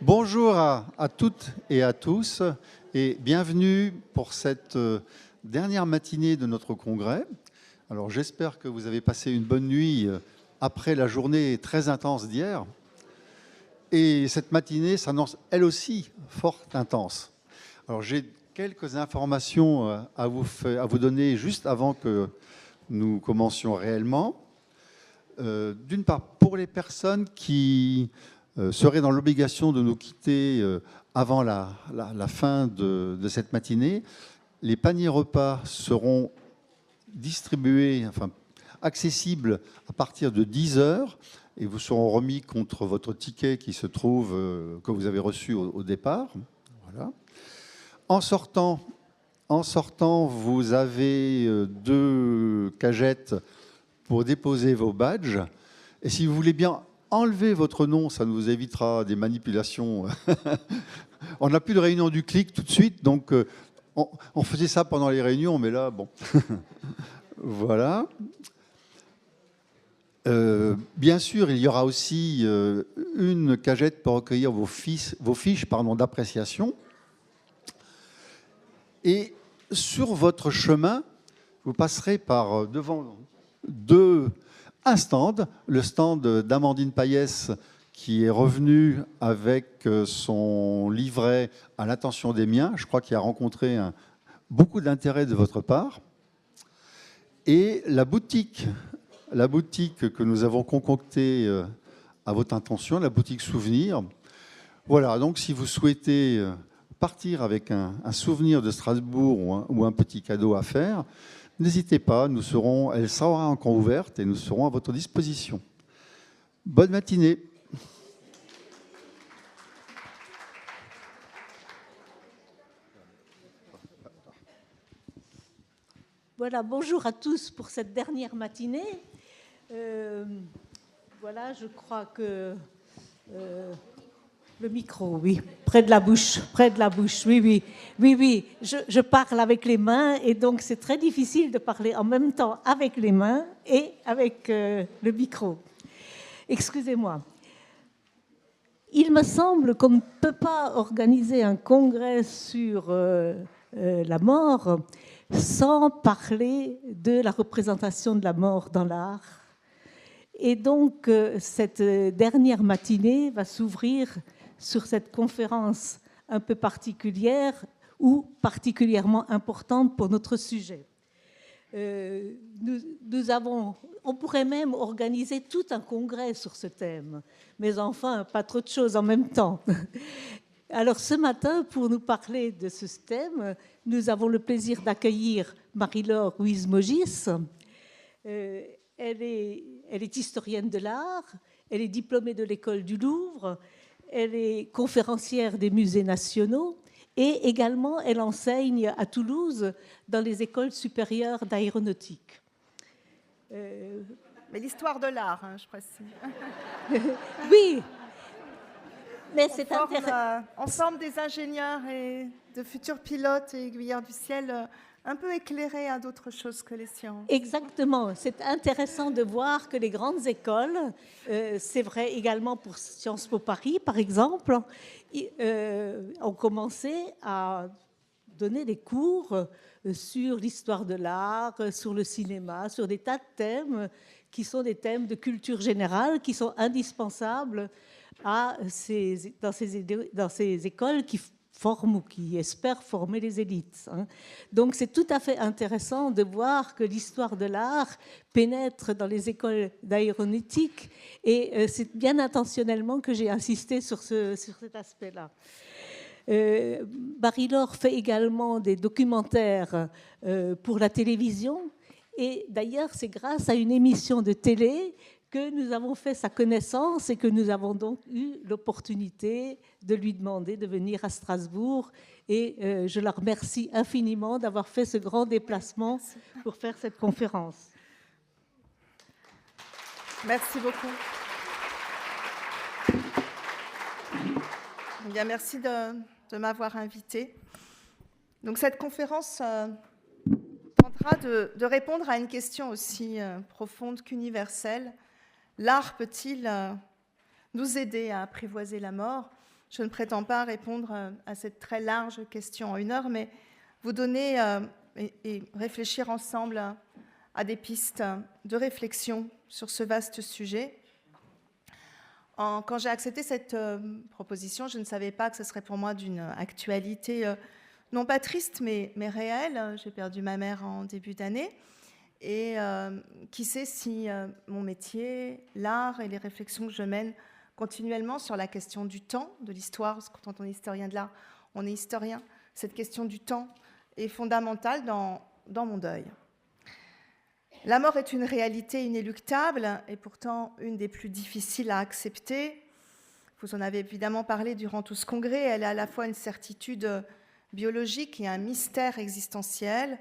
Bonjour à toutes et à tous et bienvenue pour cette dernière matinée de notre congrès. Alors j'espère que vous avez passé une bonne nuit après la journée très intense d'hier. Et cette matinée s'annonce elle aussi fort intense. Alors j'ai quelques informations à vous donner juste avant que nous commencions réellement. D'une part, pour les personnes qui seraient dans l'obligation de nous quitter avant la fin de cette matinée, les paniers repas seront distribués, enfin accessibles à partir de 10 heures et vous seront remis contre votre ticket qui se trouve, que vous avez reçu au départ. Voilà. En sortant, vous avez 2 cagettes pour déposer vos badges. Et si vous voulez bien enlever votre nom, ça nous évitera des manipulations. On n'a plus de réunion du clic tout de suite, donc on faisait ça pendant les réunions, mais là, bon. Voilà. Bien sûr, il y aura aussi une cagette pour recueillir vos fiches d'appréciation. Et sur votre chemin, vous passerez par devant un stand, le stand d'Amandine Payès, qui est revenu avec son livret à l'attention des miens. Je crois qu'il a rencontré beaucoup d'intérêt de votre part. Et la boutique que nous avons concoctée à votre intention, la boutique Souvenir. Voilà, donc si vous souhaitez partir avec un souvenir de Strasbourg ou un petit cadeau à faire, n'hésitez pas, elle sera encore ouverte et nous serons à votre disposition. Bonne matinée. Voilà, bonjour à tous pour cette dernière matinée. Voilà, je crois que le micro, oui, près de la bouche, oui. Je parle avec les mains et donc c'est très difficile de parler en même temps avec les mains et avec le micro. Excusez-moi. Il me semble qu'on ne peut pas organiser un congrès sur la mort sans parler de la représentation de la mort dans l'art. Et donc, cette dernière matinée va s'ouvrir sur cette conférence un peu particulière ou particulièrement importante pour notre sujet. On pourrait même organiser tout un congrès sur ce thème, mais enfin, pas trop de choses en même temps. Alors ce matin, pour nous parler de ce thème, nous avons le plaisir d'accueillir Marie-Laure Huys-Mogis. Elle est historienne de l'art, elle est diplômée de l'école du Louvre, elle est conférencière des musées nationaux et également elle enseigne à Toulouse dans les écoles supérieures d'aéronautique. Mais l'histoire de l'art, hein, je précise. Oui. Mais c'est intéressant. On forme des ingénieurs et de futurs pilotes et aiguilleurs du ciel un peu éclairés à d'autres choses que les sciences. Exactement. C'est intéressant de voir que les grandes écoles, c'est vrai également pour Sciences Po Paris, par exemple, ont commencé à donner des cours sur l'histoire de l'art, sur le cinéma, sur des tas de thèmes qui sont des thèmes de culture générale, qui sont indispensables dans ces écoles qui forment ou qui espèrent former les élites. Donc c'est tout à fait intéressant de voir que l'histoire de l'art pénètre dans les écoles d'aéronautique et c'est bien intentionnellement que j'ai insisté sur cet aspect-là. Marie-Laure fait également des documentaires pour la télévision et d'ailleurs c'est grâce à une émission de télé que nous avons fait sa connaissance et que nous avons donc eu l'opportunité de lui demander de venir à Strasbourg. Et je la remercie infiniment d'avoir fait ce grand déplacement pour faire cette conférence. Merci beaucoup. Bien, merci de m'avoir invitée. Donc cette conférence tentera de répondre à une question aussi profonde qu'universelle. L'art peut-il nous aider à apprivoiser la mort ? Je ne prétends pas répondre à cette très large question en 1 heure, mais vous donner et réfléchir ensemble à des pistes de réflexion sur ce vaste sujet. Quand j'ai accepté cette proposition, je ne savais pas que ce serait pour moi d'une actualité non pas triste, mais réelle. J'ai perdu ma mère en début d'année. Et qui sait si mon métier, l'art et les réflexions que je mène continuellement sur la question du temps, de l'histoire, parce que quand on est historien de l'art, on est historien, cette question du temps est fondamentale dans mon deuil. La mort est une réalité inéluctable et pourtant une des plus difficiles à accepter. Vous en avez évidemment parlé durant tout ce congrès. Elle est à la fois une certitude biologique et un mystère existentiel.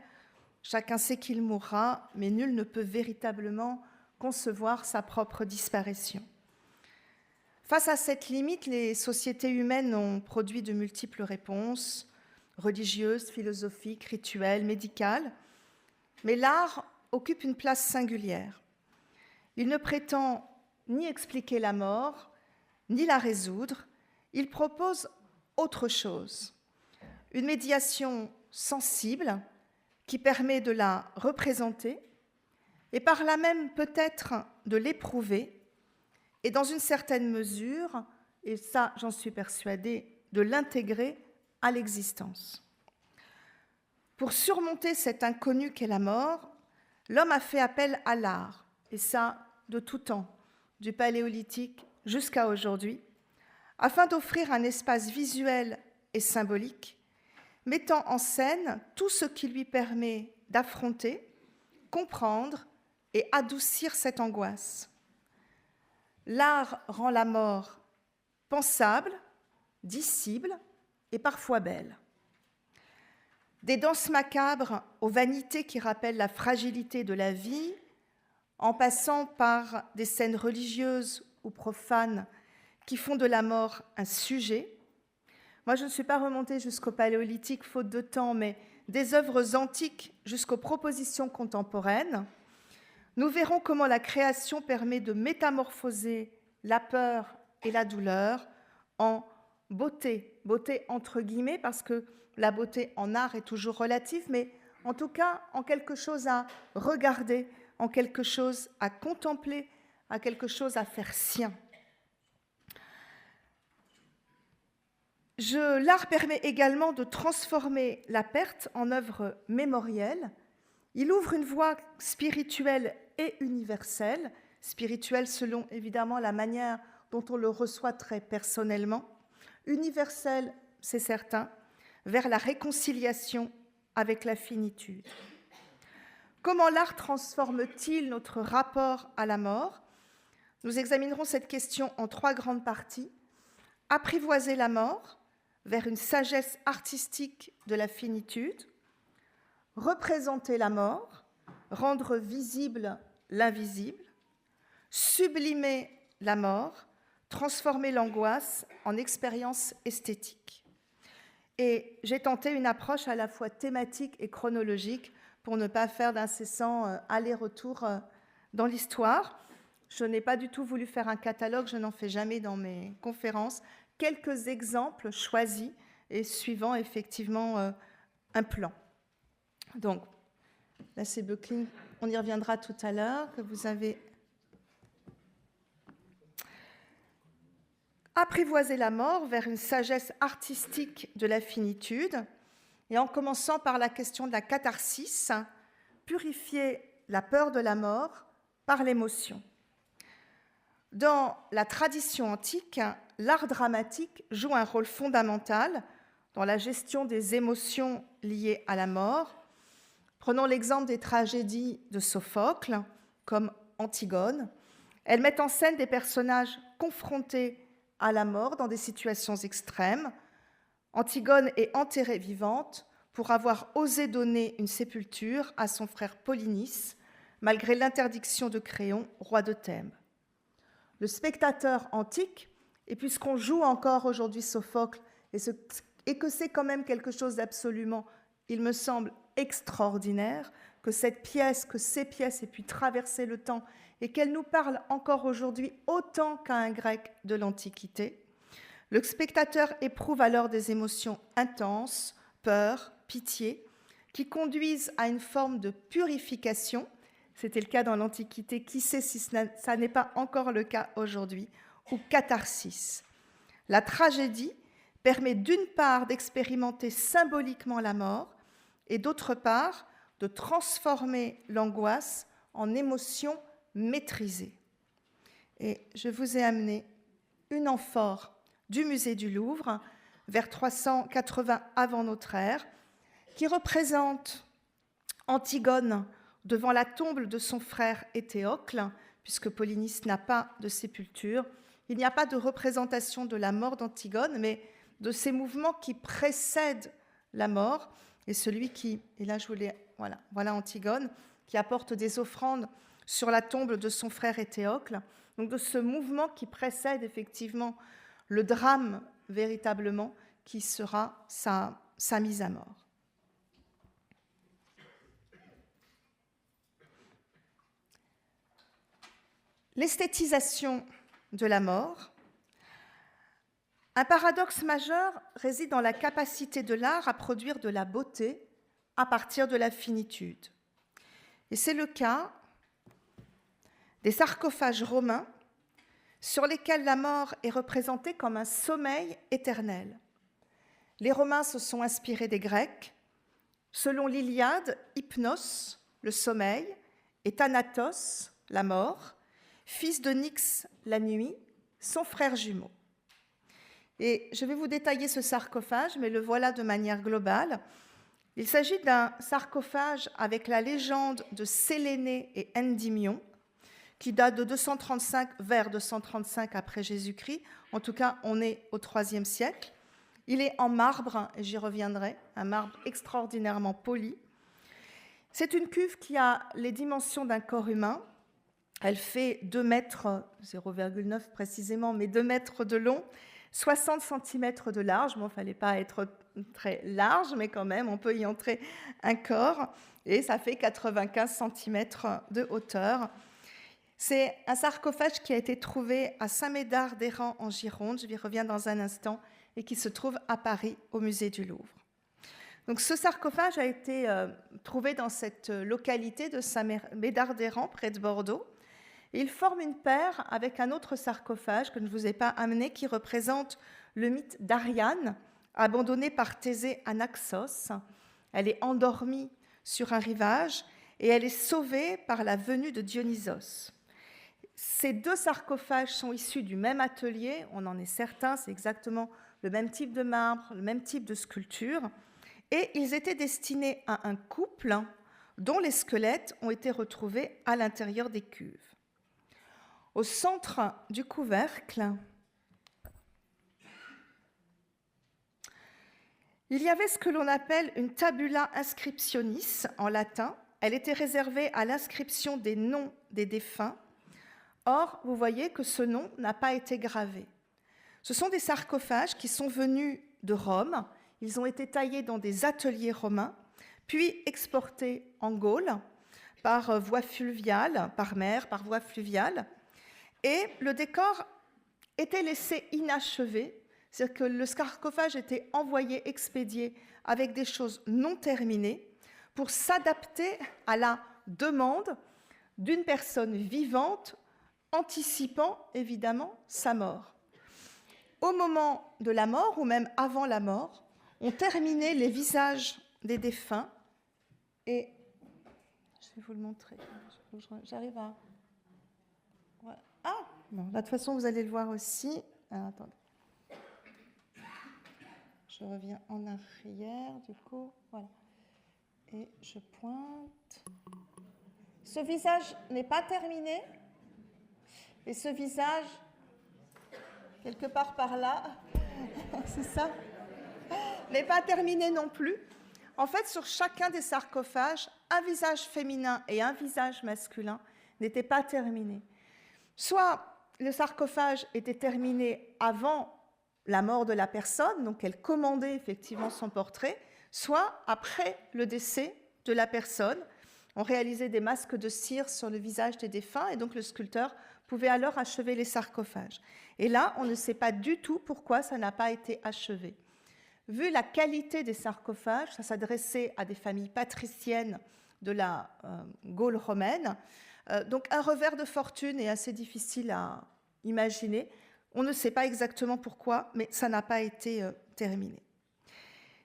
Chacun sait qu'il mourra, mais nul ne peut véritablement concevoir sa propre disparition. Face à cette limite, les sociétés humaines ont produit de multiples réponses, religieuses, philosophiques, rituelles, médicales. Mais l'art occupe une place singulière. Il ne prétend ni expliquer la mort, ni la résoudre. Il propose autre chose, une médiation sensible qui permet de la représenter et par là même peut-être de l'éprouver et dans une certaine mesure, et ça j'en suis persuadée, de l'intégrer à l'existence. Pour surmonter cet inconnu qu'est la mort, l'homme a fait appel à l'art, et ça de tout temps, du paléolithique jusqu'à aujourd'hui, afin d'offrir un espace visuel et symbolique, mettant en scène tout ce qui lui permet d'affronter, comprendre et adoucir cette angoisse. L'art rend la mort pensable, dissible et parfois belle. Des danses macabres aux vanités qui rappellent la fragilité de la vie, en passant par des scènes religieuses ou profanes qui font de la mort un sujet. Moi, je ne suis pas remontée jusqu'au paléolithique, faute de temps, mais des œuvres antiques jusqu'aux propositions contemporaines. Nous verrons comment la création permet de métamorphoser la peur et la douleur en beauté, beauté entre guillemets, parce que la beauté en art est toujours relative, mais en tout cas en quelque chose à regarder, en quelque chose à contempler, à quelque chose à faire sien. L'art permet également de transformer la perte en œuvre mémorielle. Il ouvre une voie spirituelle et universelle, spirituelle selon évidemment la manière dont on le reçoit très personnellement, universelle, c'est certain, vers la réconciliation avec la finitude. Comment l'art transforme-t-il notre rapport à la mort? Nous examinerons cette question en 3 grandes parties. Apprivoiser la mort vers une sagesse artistique de la finitude, représenter la mort, rendre visible l'invisible, sublimer la mort, transformer l'angoisse en expérience esthétique. Et j'ai tenté une approche à la fois thématique et chronologique pour ne pas faire d'incessant aller-retour dans l'histoire. Je n'ai pas du tout voulu faire un catalogue, je n'en fais jamais dans mes conférences. Quelques exemples choisis et suivant effectivement un plan. Donc, là c'est Böcklin, on y reviendra tout à l'heure, que vous avez apprivoiser la mort vers une sagesse artistique de la finitude, et en commençant par la question de la catharsis, purifier la peur de la mort par l'émotion. Dans la tradition antique, l'art dramatique joue un rôle fondamental dans la gestion des émotions liées à la mort. Prenons l'exemple des tragédies de Sophocle, comme Antigone. Elles mettent en scène des personnages confrontés à la mort dans des situations extrêmes. Antigone est enterrée vivante pour avoir osé donner une sépulture à son frère Polynice, malgré l'interdiction de Créon, roi de Thèbes. Le spectateur antique, et puisqu'on joue encore aujourd'hui Sophocle, et que c'est quand même quelque chose d'absolument, il me semble, extraordinaire, que cette pièce, que ces pièces aient pu traverser le temps et qu'elles nous parlent encore aujourd'hui autant qu'à un grec de l'Antiquité, Le spectateur éprouve alors des émotions intenses, peur, pitié, qui conduisent à une forme de purification. C'était le cas dans l'Antiquité, qui sait si ça n'est pas encore le cas aujourd'hui, ou catharsis. La tragédie permet d'une part d'expérimenter symboliquement la mort et d'autre part de transformer l'angoisse en émotion maîtrisée. Et je vous ai amené une amphore du musée du Louvre, vers 380 avant notre ère, qui représente Antigone devant la tombe de son frère Éthéocle, puisque Polynice n'a pas de sépulture. Il n'y a pas de représentation de la mort d'Antigone, mais de ces mouvements qui précèdent la mort. Et celui qui, et là je voulais, voilà Antigone, qui apporte des offrandes sur la tombe de son frère Éthéocle. Donc de ce mouvement qui précède effectivement le drame véritablement qui sera sa mise à mort. L'esthétisation de la mort. Un paradoxe majeur réside dans la capacité de l'art à produire de la beauté à partir de la finitude. Et c'est le cas des sarcophages romains sur lesquels la mort est représentée comme un sommeil éternel. Les Romains se sont inspirés des Grecs. Selon l'Iliade, Hypnos, le sommeil, et Thanatos, la mort, fils de Nyx, la nuit, son frère jumeau. Et je vais vous détailler ce sarcophage, mais le voilà de manière globale. Il s'agit d'un sarcophage avec la légende de Séléné et Endymion, qui date de 235 vers 235 après Jésus-Christ. En tout cas, on est au IIIe siècle. Il est en marbre, et j'y reviendrai, un marbre extraordinairement poli. C'est une cuve qui a les dimensions d'un corps humain. Elle fait 2 mètres, 0,9 précisément, mais 2 mètres de long, 60 cm de large. Bon, il ne fallait pas être très large, mais quand même, on peut y entrer un corps. Et ça fait 95 cm de hauteur. C'est un sarcophage qui a été trouvé à Saint-Médard-d'Hérens en Gironde, je y reviens dans un instant, et qui se trouve à Paris, au musée du Louvre. Donc, ce sarcophage a été trouvé dans cette localité de Saint-Médard-d'Hérens, près de Bordeaux. Et il forme une paire avec un autre sarcophage que je ne vous ai pas amené, qui représente le mythe d'Ariane, abandonnée par Thésée à Naxos. Elle est endormie sur un rivage et elle est sauvée par la venue de Dionysos. Ces 2 sarcophages sont issus du même atelier, on en est certain, c'est exactement le même type de marbre, le même type de sculpture, et ils étaient destinés à un couple dont les squelettes ont été retrouvés à l'intérieur des cuves. Au centre du couvercle, il y avait ce que l'on appelle une tabula inscriptionis en latin. Elle était réservée à l'inscription des noms des défunts. Or, vous voyez que ce nom n'a pas été gravé. Ce sont des sarcophages qui sont venus de Rome. Ils ont été taillés dans des ateliers romains, puis exportés en Gaule par voie fluviale, par mer, par voie fluviale. Et le décor était laissé inachevé, c'est-à-dire que le sarcophage était envoyé, expédié avec des choses non terminées pour s'adapter à la demande d'une personne vivante, anticipant évidemment sa mort. Au moment de la mort, ou même avant la mort, on terminait les visages des défunts, et je vais vous le montrer, j'arrive à... Ah, non, de toute façon, vous allez le voir aussi. Alors, attendez. Je reviens en arrière, du coup, voilà. Et je pointe. Ce visage n'est pas terminé. Et ce visage, quelque part par là, c'est ça, n'est pas terminé non plus. En fait, sur chacun des sarcophages, un visage féminin et un visage masculin n'étaient pas terminés. Soit le sarcophage était terminé avant la mort de la personne, donc elle commandait effectivement son portrait, soit après le décès de la personne. On réalisait des masques de cire sur le visage des défunts, et donc le sculpteur pouvaient alors achever les sarcophages. Et là, on ne sait pas du tout pourquoi ça n'a pas été achevé. Vu la qualité des sarcophages, ça s'adressait à des familles patriciennes de la Gaule romaine. Donc un revers de fortune est assez difficile à imaginer. On ne sait pas exactement pourquoi, mais ça n'a pas été terminé.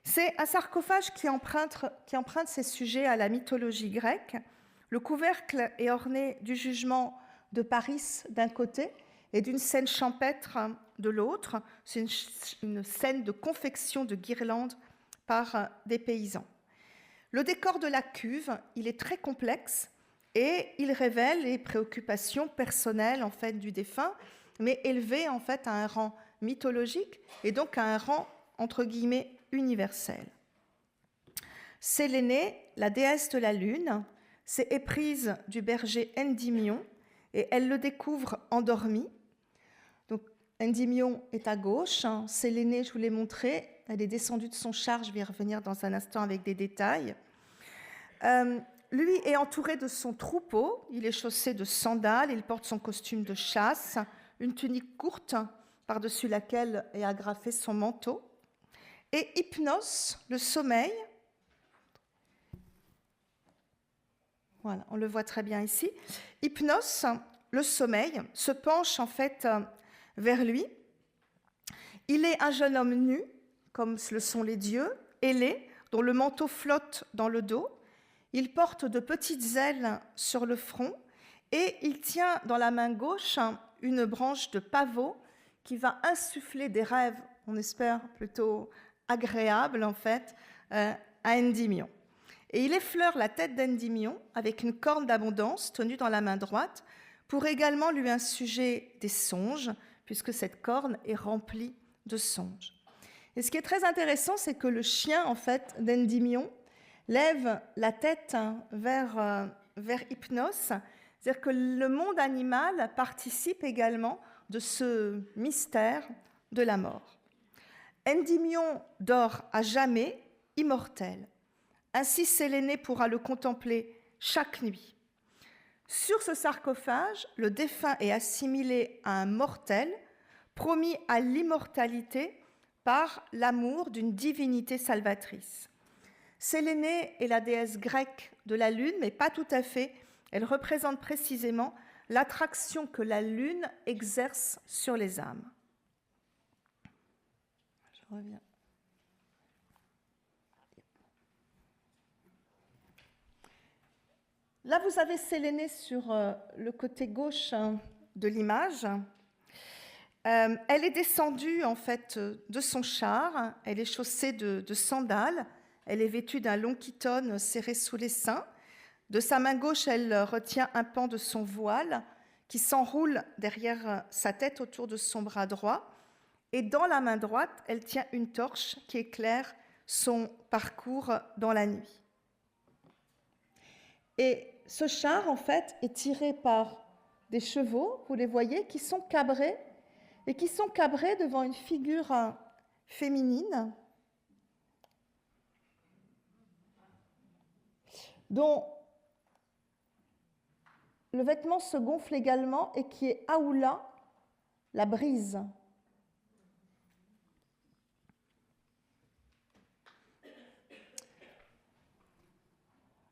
C'est un sarcophage qui emprunte ses sujets à la mythologie grecque. Le couvercle est orné du jugement de Paris d'un côté et d'une scène champêtre de l'autre. C'est une scène de confection de guirlandes par des paysans. Le décor de la cuve, il est très complexe et il révèle les préoccupations personnelles en fait, du défunt, mais élevé en fait, à un rang mythologique et donc à un rang entre guillemets universel. Sélénée, la déesse de la lune, s'est éprise du berger Endymion et elle le découvre endormi. Donc Endymion est à gauche, Sélénée, je vous l'ai montré, elle est descendue de son char, je vais y revenir dans un instant avec des détails. Lui est entouré de son troupeau, il est chaussé de sandales, il porte son costume de chasse, une tunique courte par-dessus laquelle est agrafé son manteau. Et Hypnos, le sommeil, voilà, on le voit très bien ici, Hypnos, le sommeil, se penche en fait vers lui. Il est un jeune homme nu, comme le sont les dieux, ailé, dont le manteau flotte dans le dos. Il porte de petites ailes sur le front et il tient dans la main gauche une branche de pavot qui va insuffler des rêves, on espère plutôt agréables en fait, à Endymion. Et il effleure la tête d'Endymion avec une corne d'abondance tenue dans la main droite pour également lui insuger des songes, puisque cette corne est remplie de songes. Et ce qui est très intéressant, c'est que le chien en fait, d'Endymion lève la tête vers Hypnos, c'est-à-dire que le monde animal participe également de ce mystère de la mort. Endymion dort à jamais, immortel. Ainsi, Sélénée pourra le contempler chaque nuit. Sur ce sarcophage, le défunt est assimilé à un mortel, promis à l'immortalité par l'amour d'une divinité salvatrice. Sélénée est la déesse grecque de la lune, mais pas tout à fait. Elle représente précisément l'attraction que la lune exerce sur les âmes. Je reviens. Là, vous avez Sélénée sur le côté gauche de l'image. Elle est descendue en fait de son char. Elle est chaussée de sandales. Elle est vêtue d'un long chitone serré sous les seins. De sa main gauche, elle retient un pan de son voile qui s'enroule derrière sa tête autour de son bras droit. Et dans la main droite, elle tient une torche qui éclaire son parcours dans la nuit. Et ce char, en fait, est tiré par des chevaux, vous les voyez, qui sont cabrés, et qui sont cabrés devant une figure féminine, dont le vêtement se gonfle également et qui est Aoula, la brise.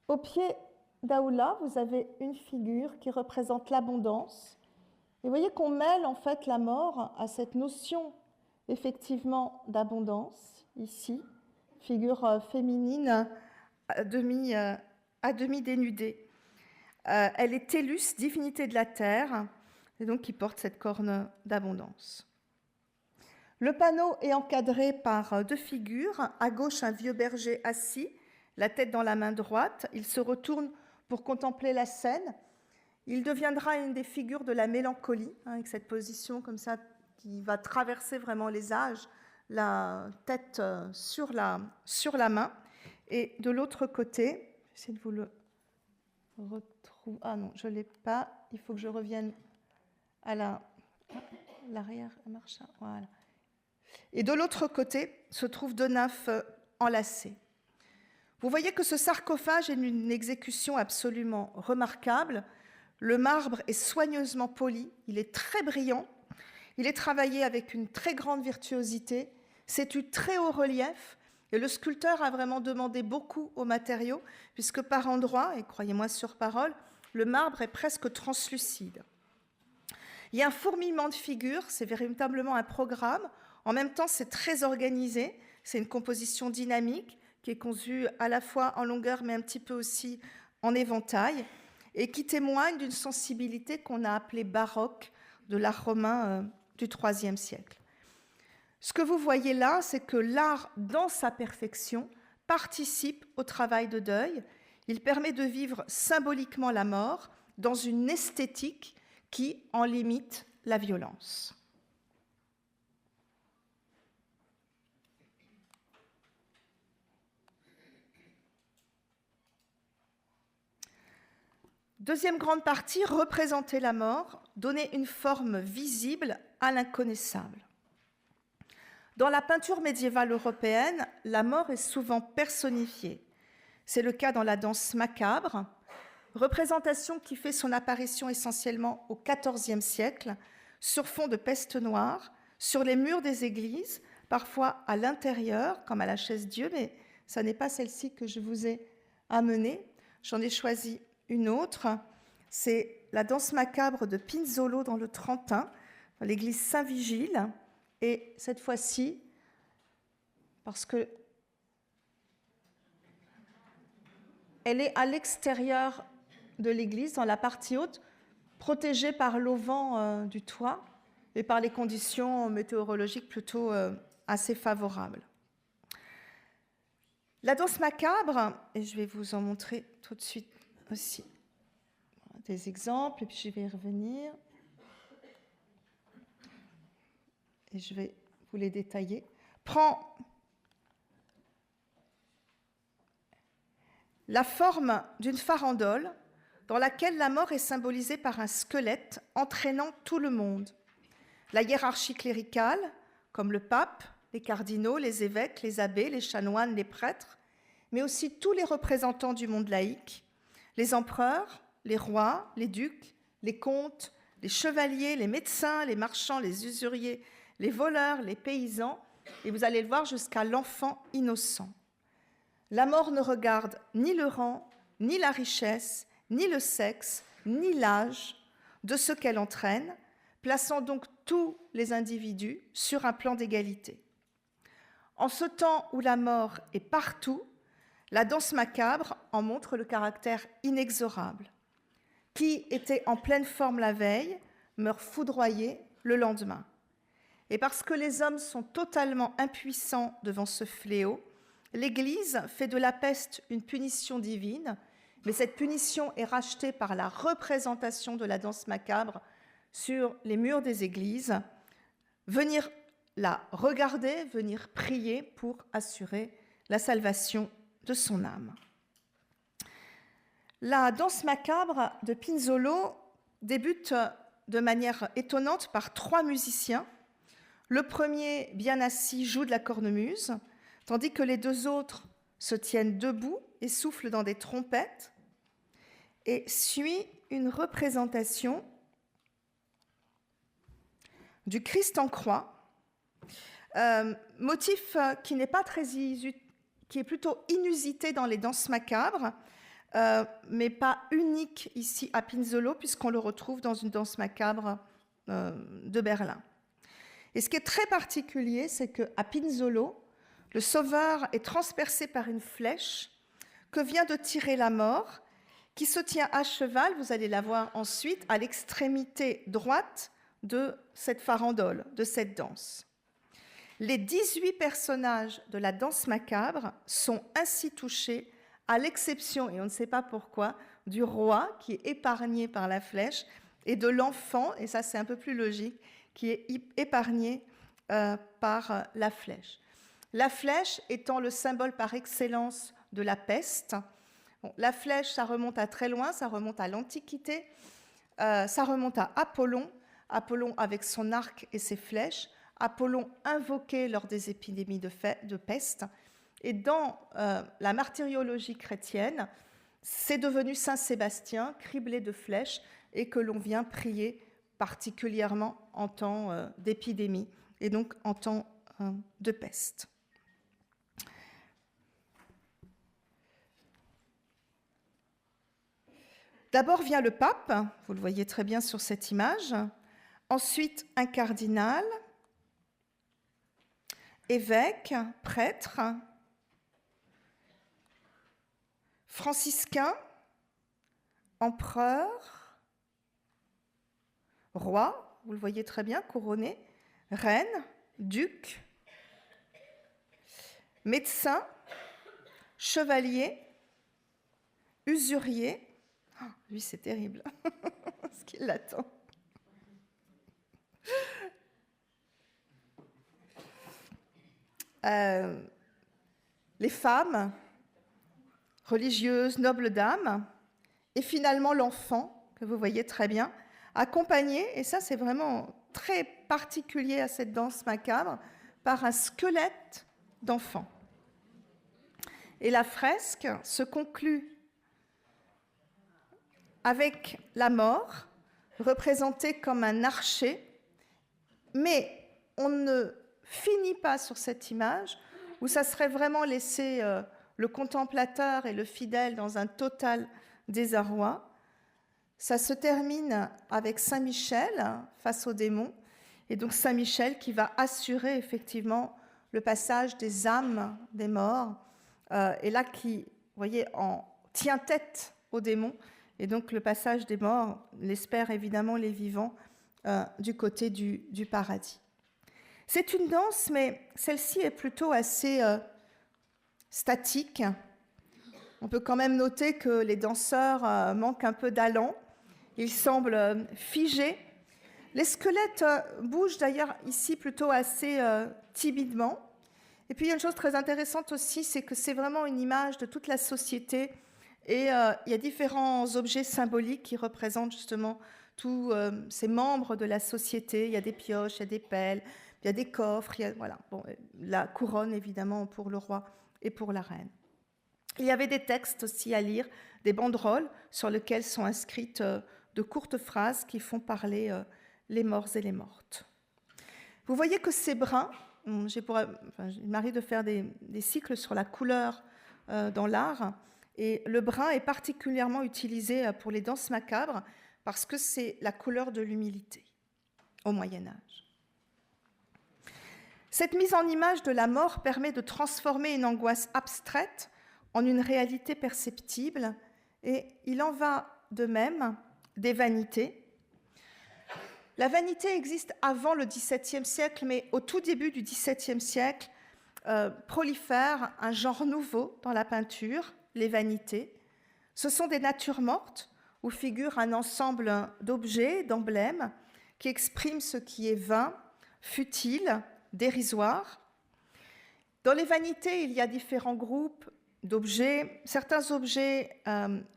Au pied d'Aoula, vous avez une figure qui représente l'abondance. Et vous voyez qu'on mêle en fait la mort à cette notion effectivement d'abondance, ici, figure féminine à demi dénudée. Elle est Télus, divinité de la terre, et donc qui porte cette corne d'abondance. Le panneau est encadré par deux figures. À gauche, un vieux berger assis, la tête dans la main droite. Il se retourne pour contempler la scène. Il deviendra une des figures de la mélancolie, avec cette position comme ça qui va traverser vraiment les âges, la tête sur la main. Et de l'autre côté, j'essaie de vous le retrouver. Ah non, je ne l'ai pas. Il faut que je revienne à l'arrière. Voilà. Et de l'autre côté se trouve deux nymphes enlacées. Vous voyez que ce sarcophage est une exécution absolument remarquable. Le marbre est soigneusement poli, il est très brillant, il est travaillé avec une très grande virtuosité, c'est du très haut relief, et le sculpteur a vraiment demandé beaucoup aux matériaux, puisque par endroits, et croyez-moi sur parole, le marbre est presque translucide. Il y a un fourmillement de figures, c'est véritablement un programme. En même temps, c'est très organisé, c'est une composition dynamique qui est conçue à la fois en longueur, mais un petit peu aussi en éventail, et qui témoigne d'une sensibilité qu'on a appelée baroque de l'art romain du IIIe siècle. Ce que vous voyez là, c'est que l'art, dans sa perfection, participe au travail de deuil. Il permet de vivre symboliquement la mort dans une esthétique qui en limite la violence. Deuxième grande partie, représenter la mort, donner une forme visible à l'inconnaissable. Dans la peinture médiévale européenne, la mort est souvent personnifiée. C'est le cas dans la danse macabre, représentation qui fait son apparition essentiellement au XIVe siècle, sur fond de peste noire, sur les murs des églises, parfois à l'intérieur, comme à la Chaise-Dieu, mais ça n'est pas celle-ci que je vous ai amenée. J'en ai choisi une autre, c'est la danse macabre de Pinzolo dans le Trentin, dans l'église Saint-Vigile. Et cette fois-ci, parce que elle est à l'extérieur de l'église, dans la partie haute, protégée par l'auvent du toit et par les conditions météorologiques plutôt assez favorables. La danse macabre, et je vais vous en montrer tout de suite aussi des exemples, et puis je vais y revenir. Et je vais vous les détailler, prend la forme d'une farandole dans laquelle la mort est symbolisée par un squelette entraînant tout le monde. La hiérarchie cléricale, comme le pape, les cardinaux, les évêques, les abbés, les chanoines, les prêtres, mais aussi tous les représentants du monde laïque, les empereurs, les rois, les ducs, les comtes, les chevaliers, les médecins, les marchands, les usuriers, les voleurs, les paysans, et vous allez le voir jusqu'à l'enfant innocent. La mort ne regarde ni le rang, ni la richesse, ni le sexe, ni l'âge de ce qu'elle entraîne, plaçant donc tous les individus sur un plan d'égalité. En ce temps où la mort est partout, la danse macabre en montre le caractère inexorable. Qui était en pleine forme la veille meurt foudroyé le lendemain. Et parce que les hommes sont totalement impuissants devant ce fléau, l'Église fait de la peste une punition divine, mais cette punition est rachetée par la représentation de la danse macabre sur les murs des églises. Venir la regarder, venir prier pour assurer la salvation de son âme. La danse macabre de Pinzolo débute de manière étonnante par 3 musiciens. Le premier, bien assis, joue de la cornemuse, tandis que les 2 autres se tiennent debout et soufflent dans des trompettes, et suit une représentation du Christ en croix, motif qui n'est pas très qui est plutôt inusité dans les danses macabres, mais pas unique ici à Pinzolo, puisqu'on le retrouve dans une danse macabre de Berlin. Et ce qui est très particulier, c'est qu'à Pinzolo, le sauveur est transpercé par une flèche que vient de tirer la mort, qui se tient à cheval, vous allez la voir ensuite, à l'extrémité droite de cette farandole, de cette danse. Les 18 personnages de la danse macabre sont ainsi touchés, à l'exception, et on ne sait pas pourquoi, du roi qui est épargné par la flèche, et de l'enfant, et ça c'est un peu plus logique, qui est épargné par la flèche. La flèche étant le symbole par excellence de la peste. Bon, la flèche, ça remonte à très loin, ça remonte à l'Antiquité, ça remonte à Apollon, Apollon avec son arc et ses flèches, Apollon invoqué lors des épidémies de peste. Et dans la martyriologie chrétienne, c'est devenu Saint Sébastien, criblé de flèches, et que l'on vient prier particulièrement en temps d'épidémie et donc en temps de peste. D'abord vient le pape, vous le voyez très bien sur cette image, ensuite un cardinal, évêque, prêtre, franciscain, empereur, roi, vous le voyez très bien, couronné, reine, duc, médecin, chevalier, usurier. Oh, lui, c'est terrible, ce qui l'attend. Les femmes, religieuses, nobles dames, et finalement l'enfant, que vous voyez très bien, accompagné, et ça c'est vraiment très particulier à cette danse macabre, par un squelette d'enfant. Et la fresque se conclut avec la mort, représentée comme un archer, mais on ne finit pas sur cette image, où ça serait vraiment laisser le contemplateur et le fidèle dans un total désarroi. Ça se termine avec Saint Michel face au démon, et donc Saint Michel qui va assurer effectivement le passage des âmes des morts, et là qui, vous voyez, en tient tête au démon, et donc le passage des morts, l'espèrent évidemment les vivants du côté du paradis. C'est une danse, mais celle-ci est plutôt assez statique. On peut quand même noter que les danseurs manquent un peu d'allant. Ils semblent figés. Les squelettes bougent d'ailleurs ici plutôt assez timidement. Et puis il y a une chose très intéressante aussi, c'est que c'est vraiment une image de toute la société. Et il y a différents objets symboliques qui représentent justement tous ces membres de la société. Il y a des pioches, il y a des pelles, il y a des coffres, il y a, voilà. Bon, la couronne évidemment pour le roi et pour la reine. Il y avait des textes aussi à lire, des banderoles sur lesquelles sont inscrites de courtes phrases qui font parler les morts et les mortes. Vous voyez que ces brins, il m'arrive de faire des cycles sur la couleur dans l'art, et le brun est particulièrement utilisé pour les danses macabres parce que c'est la couleur de l'humilité au Moyen-Âge. Cette mise en image de la mort permet de transformer une angoisse abstraite en une réalité perceptible, et il en va de même des vanités. La vanité existe avant le XVIIe siècle, mais au tout début du XVIIe siècle, prolifère un genre nouveau dans la peinture, les vanités. Ce sont des natures mortes où figure un ensemble d'objets, d'emblèmes, qui expriment ce qui est vain, futile, dérisoire. Dans les vanités, il y a différents groupes d'objets. Certains objets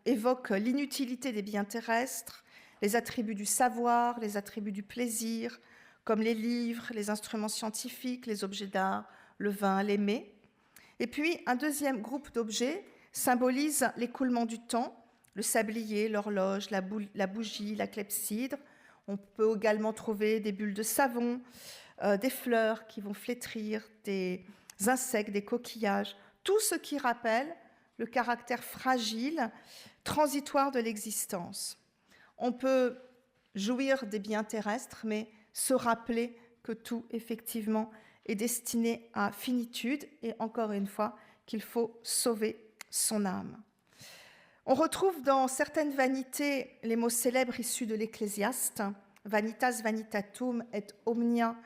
évoquent l'inutilité des biens terrestres, les attributs du savoir, les attributs du plaisir, comme les livres, les instruments scientifiques, les objets d'art, le vin, les mets. Et puis, un deuxième groupe d'objets symbolise l'écoulement du temps, le sablier, l'horloge, la bougie, la clepsydre. On peut également trouver des bulles de savon, des fleurs qui vont flétrir, des insectes, des coquillages, tout ce qui rappelle le caractère fragile, transitoire de l'existence. On peut jouir des biens terrestres, mais se rappeler que tout, effectivement, est destiné à finitude et, encore une fois, qu'il faut sauver son âme. On retrouve dans certaines vanités les mots célèbres issus de l'Ecclésiaste, « Vanitas vanitatum et omnia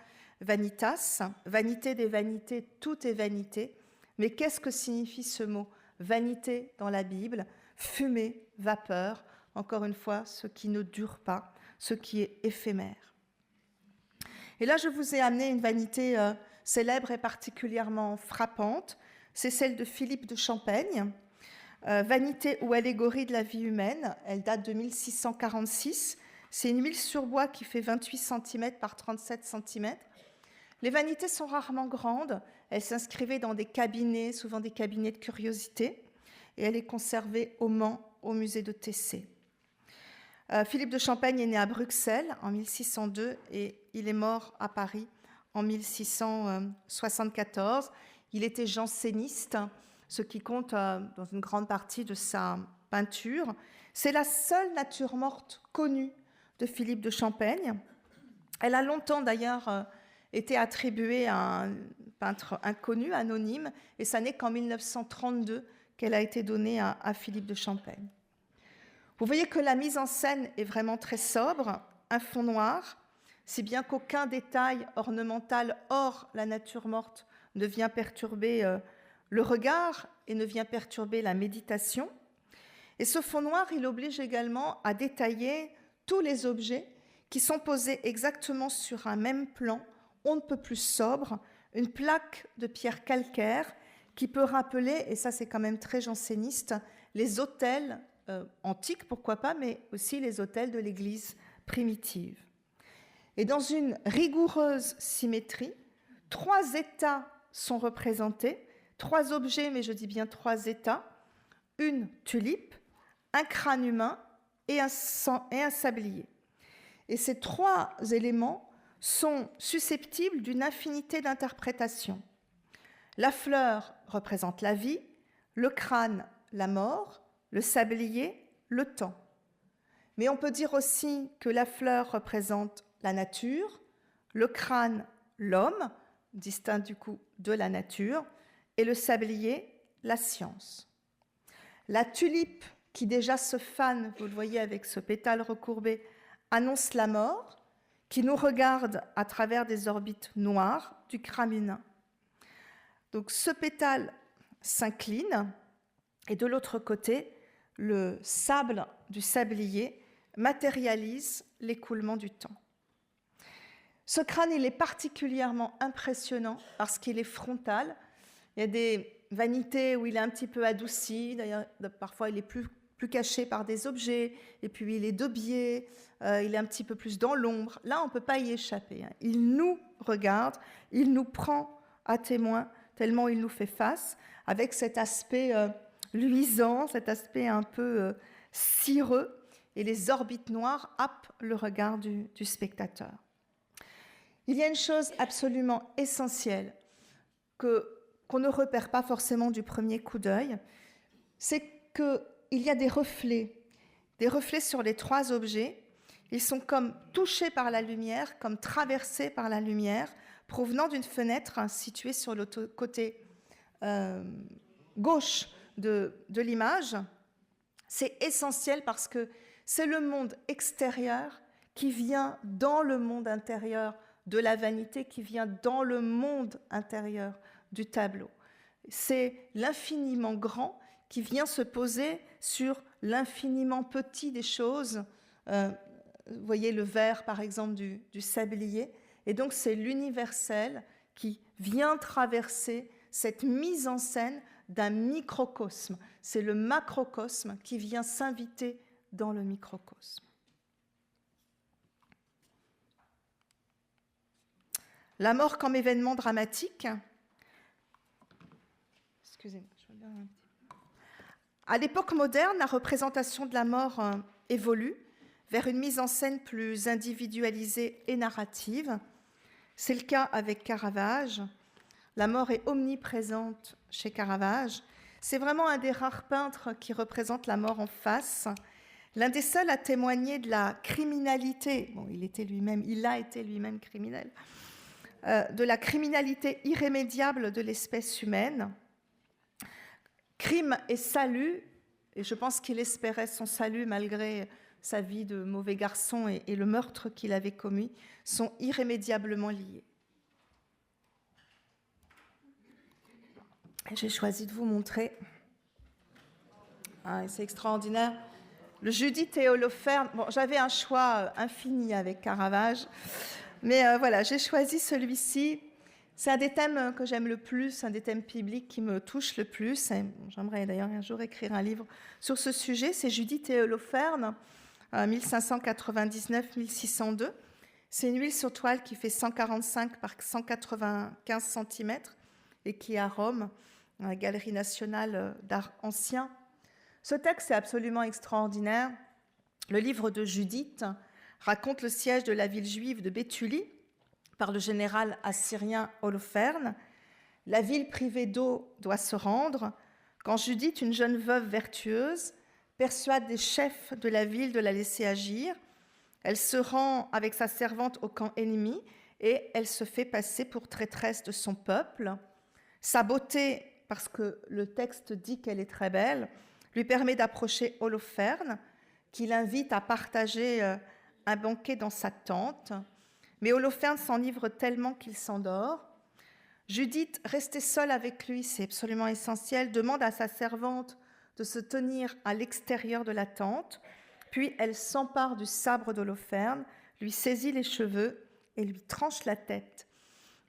vanitas », vanité des vanités, tout est vanité. Mais qu'est-ce que signifie ce mot vanité dans la Bible? Fumée, vapeur, encore une fois, ce qui ne dure pas, ce qui est éphémère. Et là, je vous ai amené une vanité célèbre et particulièrement frappante. C'est celle de Philippe de Champaigne, vanité ou allégorie de la vie humaine. Elle date de 1646. C'est une huile sur bois qui fait 28 cm par 37 cm. Les vanités sont rarement grandes. Elle s'inscrivait dans des cabinets, souvent des cabinets de curiosité, et elle est conservée au Mans, au musée de Tessé. Philippe de Champaigne est né à Bruxelles en 1602 et il est mort à Paris en 1674. Il était janséniste, ce qui compte dans une grande partie de sa peinture. C'est la seule nature morte connue de Philippe de Champaigne. Elle a longtemps d'ailleurs été attribuée à un peintre inconnu, anonyme, et ça n'est qu'en 1932 qu'elle a été donnée à Philippe de Champaigne. Vous voyez que la mise en scène est vraiment très sobre, un fond noir, si bien qu'aucun détail ornemental hors la nature morte ne vient perturber le regard et ne vient perturber la méditation. Et ce fond noir, il oblige également à détailler tous les objets qui sont posés exactement sur un même plan, on ne peut plus sobre, une plaque de pierre calcaire qui peut rappeler, et ça c'est quand même très janséniste, les autels antiques, pourquoi pas, mais aussi les autels de l'Église primitive. Et dans une rigoureuse symétrie, 3 états sont représentés, 3 objets, mais je dis bien 3 états, une tulipe, un crâne humain et un sablier. Et ces 3 éléments sont susceptibles d'une infinité d'interprétations. La fleur représente la vie, le crâne, la mort, le sablier, le temps. Mais on peut dire aussi que la fleur représente la nature, le crâne, l'homme, distinct du coup de la nature, et le sablier, la science. La tulipe, qui déjà se fane, vous le voyez avec ce pétale recourbé, annonce la mort, qui nous regarde à travers des orbites noires du crâne humain. Donc ce pétale s'incline, et de l'autre côté, le sable du sablier matérialise l'écoulement du temps. Ce crâne, il est particulièrement impressionnant parce qu'il est frontal. Il y a des vanités où il est un petit peu adouci, d'ailleurs parfois il est plus caché par des objets, et puis il est de biais, il est un petit peu plus dans l'ombre. Là, on ne peut pas y échapper. Il nous regarde, il nous prend à témoin, tellement il nous fait face, avec cet aspect luisant, cet aspect un peu cireux, et les orbites noires happent le regard du spectateur. Il y a une chose absolument essentielle qu'on ne repère pas forcément du premier coup d'œil, c'est qu'il y a des reflets sur les 3 objets. Ils sont comme touchés par la lumière, comme traversés par la lumière, provenant d'une fenêtre située sur le côté gauche de l'image. C'est essentiel parce que c'est le monde extérieur qui vient dans le monde intérieur de la vanité, qui vient dans le monde intérieur du tableau. C'est l'infiniment grand qui vient se poser sur l'infiniment petit des choses. Vous voyez le vert, par exemple, du sablier. Et donc, c'est l'universel qui vient traverser cette mise en scène d'un microcosme. C'est le macrocosme qui vient s'inviter dans le microcosme. La mort comme événement dramatique. Excusez-moi, je regarde un petit peu. À l'époque moderne, la représentation de la mort évolue vers une mise en scène plus individualisée et narrative. C'est le cas avec Caravage. La mort est omniprésente chez Caravage. C'est vraiment un des rares peintres qui représente la mort en face. L'un des seuls à témoigner de la criminalité, bon, il a été lui-même criminel, de la criminalité irrémédiable de l'espèce humaine. Crime et salut, et je pense qu'il espérait son salut malgré sa vie de mauvais garçon et le meurtre qu'il avait commis, sont irrémédiablement liés. J'ai choisi de vous montrer, c'est extraordinaire, le Judith et Holoferne. Bon, j'avais un choix infini avec Caravage, mais voilà, j'ai choisi celui-ci. C'est un des thèmes que j'aime le plus, un des thèmes bibliques qui me touche le plus. J'aimerais d'ailleurs un jour écrire un livre sur ce sujet. C'est Judith et Holoferne, 1599-1602. C'est une huile sur toile qui fait 145 par 195 cm et qui est à Rome, à la Galerie nationale d'art ancien. Ce texte est absolument extraordinaire. Le livre de Judith raconte le siège de la ville juive de Béthulie par le général assyrien Holoferne. La ville privée d'eau doit se rendre quand Judith, une jeune veuve vertueuse, persuade les chefs de la ville de la laisser agir. Elle se rend avec sa servante au camp ennemi et elle se fait passer pour traîtresse de son peuple. Sa beauté, parce que le texte dit qu'elle est très belle, lui permet d'approcher Holoferne, qui l'invite à partager un banquet dans sa tente. Mais Holoferne s'enivre tellement qu'il s'endort. Judith, restée seule avec lui, c'est absolument essentiel, demande à sa servante de se tenir à l'extérieur de la tente, puis elle s'empare du sabre d'Holoferne, lui saisit les cheveux et lui tranche la tête.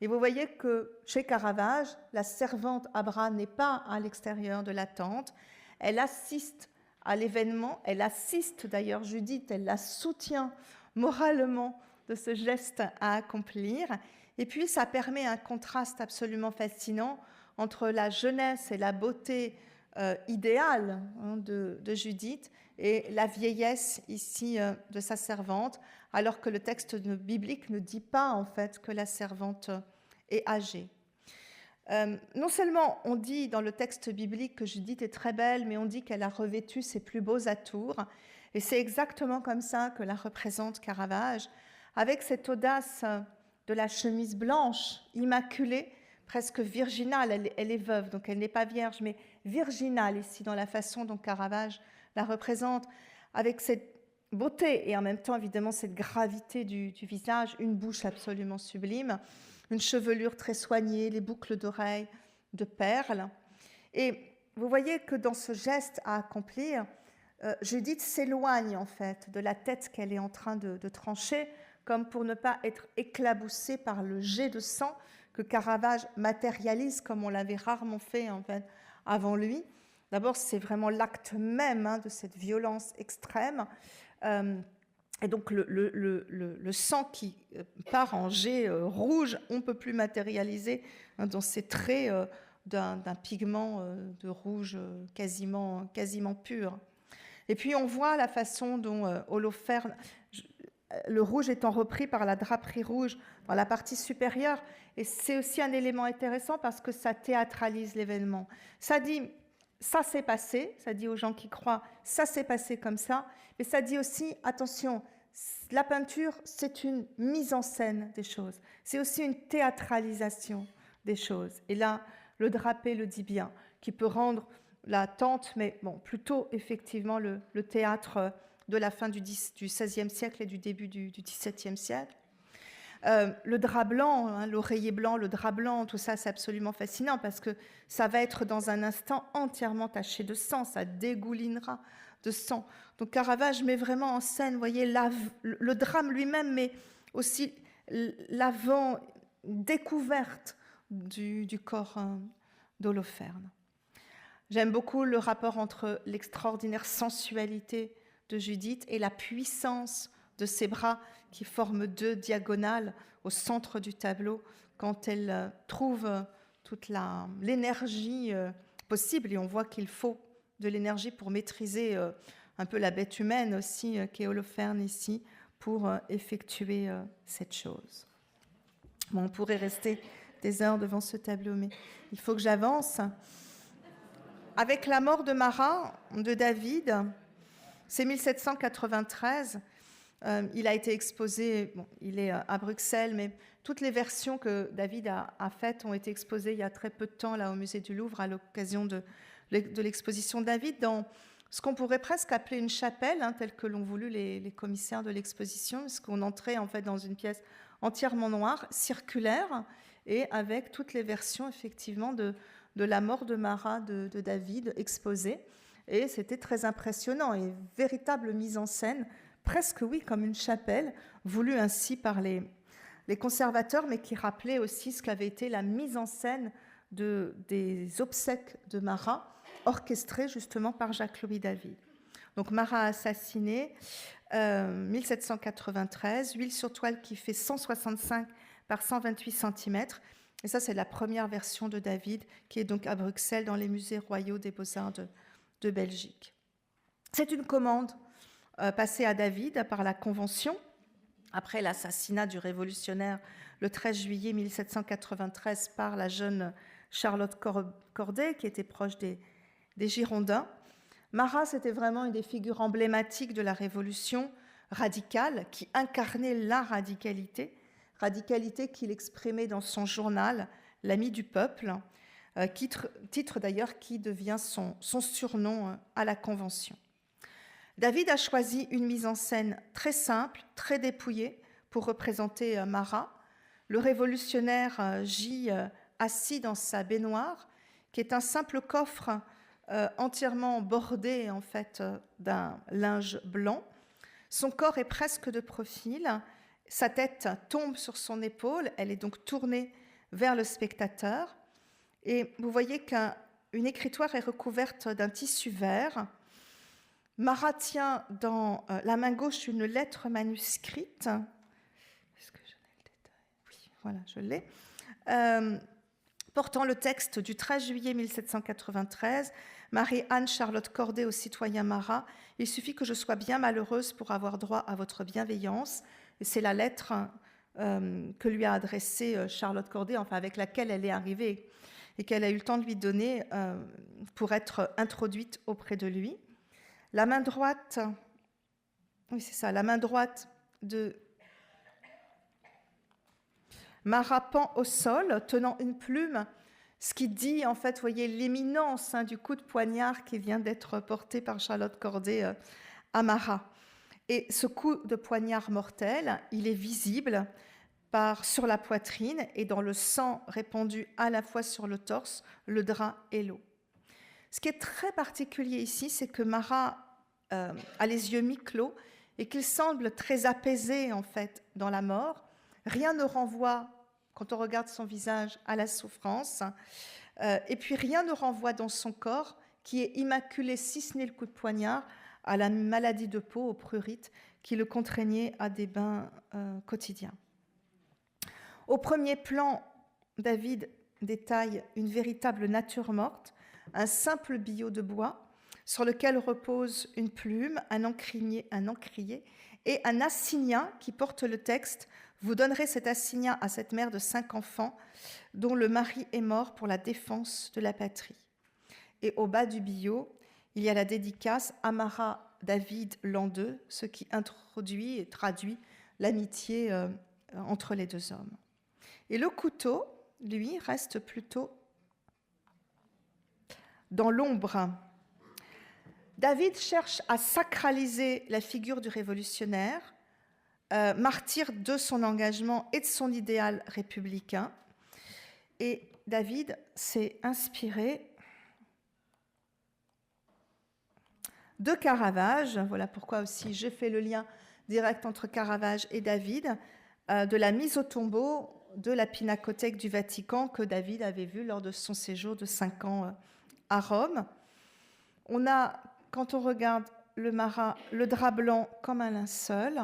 Et vous voyez que chez Caravage, la servante Abra n'est pas à l'extérieur de la tente, elle assiste à l'événement, elle assiste d'ailleurs Judith, elle la soutient moralement de ce geste à accomplir. Et puis ça permet un contraste absolument fascinant entre la jeunesse et la beauté idéale de Judith et la vieillesse ici de sa servante, alors que le texte biblique ne dit pas en fait que la servante est âgée. Non seulement on dit dans le texte biblique que Judith est très belle, mais on dit qu'elle a revêtu ses plus beaux atours, et c'est exactement comme ça que la représente Caravage, avec cette audace de la chemise blanche, immaculée, presque virginale. Elle est veuve, donc elle n'est pas vierge, mais virginale ici, dans la façon dont Caravage la représente, avec cette beauté et en même temps, évidemment, cette gravité du visage, une bouche absolument sublime, une chevelure très soignée, les boucles d'oreilles de perles. Et vous voyez que dans ce geste à accomplir, Judith s'éloigne en fait de la tête qu'elle est en train de trancher, comme pour ne pas être éclaboussée par le jet de sang que Caravage matérialise comme on l'avait rarement fait en fait avant lui. D'abord, c'est vraiment l'acte même de cette violence extrême. Et donc, le sang qui part en jet rouge, on ne peut plus matérialiser dans ces traits d'un pigment de rouge quasiment pur. Et puis, on voit la façon dont Holoferne, le rouge étant repris par la draperie rouge dans la partie supérieure. Et c'est aussi un élément intéressant parce que ça théâtralise l'événement. Ça dit, ça s'est passé, ça dit aux gens qui croient, ça s'est passé comme ça, mais ça dit aussi, attention, la peinture, c'est une mise en scène des choses. C'est aussi une théâtralisation des choses. Et là, le drapé le dit bien, qui peut rendre la tente, mais bon, plutôt effectivement le théâtre de la fin du XVIe siècle et du début du XVIIe siècle. Le drap blanc, l'oreiller blanc, le drap blanc, tout ça, c'est absolument fascinant parce que ça va être dans un instant entièrement taché de sang, ça dégoulinera de sang. Donc Caravage met vraiment en scène, vous voyez, le drame lui-même, mais aussi l'avant-découverte du corps d'Holoferne. J'aime beaucoup le rapport entre l'extraordinaire sensualité de Judith et la puissance de ses bras qui forment deux diagonales au centre du tableau quand elle trouve toute l'énergie possible. Et on voit qu'il faut de l'énergie pour maîtriser un peu la bête humaine aussi, qu'est Holoferne ici, pour effectuer cette chose. Bon, on pourrait rester des heures devant ce tableau, mais il faut que j'avance. Avec la mort de Marat, de David, c'est 1793, il a été exposé, bon, il est à Bruxelles, mais toutes les versions que David a faites ont été exposées il y a très peu de temps là, au musée du Louvre à l'occasion de l'exposition de David dans ce qu'on pourrait presque appeler une chapelle, telle que l'ont voulu les commissaires de l'exposition, parce qu'on entrait en fait dans une pièce entièrement noire, circulaire, et avec toutes les versions effectivement de la mort de Marat de David exposées. Et c'était très impressionnant et véritable mise en scène, presque oui, comme une chapelle, voulue ainsi par les conservateurs, mais qui rappelait aussi ce qu'avait été la mise en scène des obsèques de Marat, orchestrées justement par Jacques-Louis David. Donc Marat assassiné, 1793, huile sur toile qui fait 165 par 128 cm. Et ça, c'est la première version de David, qui est donc à Bruxelles, dans les musées royaux des Beaux-Arts de Belgique. C'est une commande passés à David par la Convention, après l'assassinat du révolutionnaire le 13 juillet 1793 par la jeune Charlotte Corday, qui était proche des Girondins. Marat, c'était vraiment une des figures emblématiques de la Révolution radicale, qui incarnait la radicalité qu'il exprimait dans son journal « L'ami du peuple », titre d'ailleurs qui devient son surnom à la Convention. David a choisi une mise en scène très simple, très dépouillée pour représenter Marat. Le révolutionnaire gît assis dans sa baignoire, qui est un simple coffre entièrement bordé en fait d'un linge blanc. Son corps est presque de profil, sa tête tombe sur son épaule, elle est donc tournée vers le spectateur. Et vous voyez qu'une écritoire est recouverte d'un tissu vert. Marat tient dans la main gauche une lettre manuscrite. Est-ce que je l'ai le détail ? Oui, voilà, je l'ai. Portant le texte du 13 juillet 1793, Marie-Anne Charlotte Corday au citoyen Marat, il suffit que je sois bien malheureuse pour avoir droit à votre bienveillance. Et c'est la lettre que lui a adressée Charlotte Corday, enfin avec laquelle elle est arrivée et qu'elle a eu le temps de lui donner pour être introduite auprès de lui. La main droite, oui c'est ça, la main droite de Marat pend au sol, tenant une plume, ce qui dit, en fait, vous voyez, l'éminence du coup de poignard qui vient d'être porté par Charlotte Corday à Marat. Et ce coup de poignard mortel, il est visible sur la poitrine et dans le sang répandu à la fois sur le torse, le drap et l'eau. Ce qui est très particulier ici, c'est que Marat a les yeux mi-clos et qu'il semble très apaisé, en fait, dans la mort. Rien ne renvoie, quand on regarde son visage, à la souffrance. Et puis rien ne renvoie dans son corps, qui est immaculé, si ce n'est le coup de poignard, à la maladie de peau, au prurite, qui le contraignait à des bains quotidiens. Au premier plan, David détaille une véritable nature morte, un simple billot de bois, sur lequel repose une plume, un encrier et un assignat qui porte le texte « Vous donnerez cet assignat à cette mère de 5 enfants dont le mari est mort pour la défense de la patrie. » Et au bas du billot, il y a la dédicace « Marat David l'an 2 », ce qui introduit et traduit l'amitié entre les deux hommes. Et le couteau, lui, reste plutôt dans l'ombre. David cherche à sacraliser la figure du révolutionnaire, martyr de son engagement et de son idéal républicain. Et David s'est inspiré de Caravage, voilà pourquoi aussi j'ai fait le lien direct entre Caravage et David, de la mise au tombeau de la Pinacothèque du Vatican que David avait vue lors de son séjour de 5 ans à Rome. On a, quand on regarde le Marat, le drap blanc comme un linceul.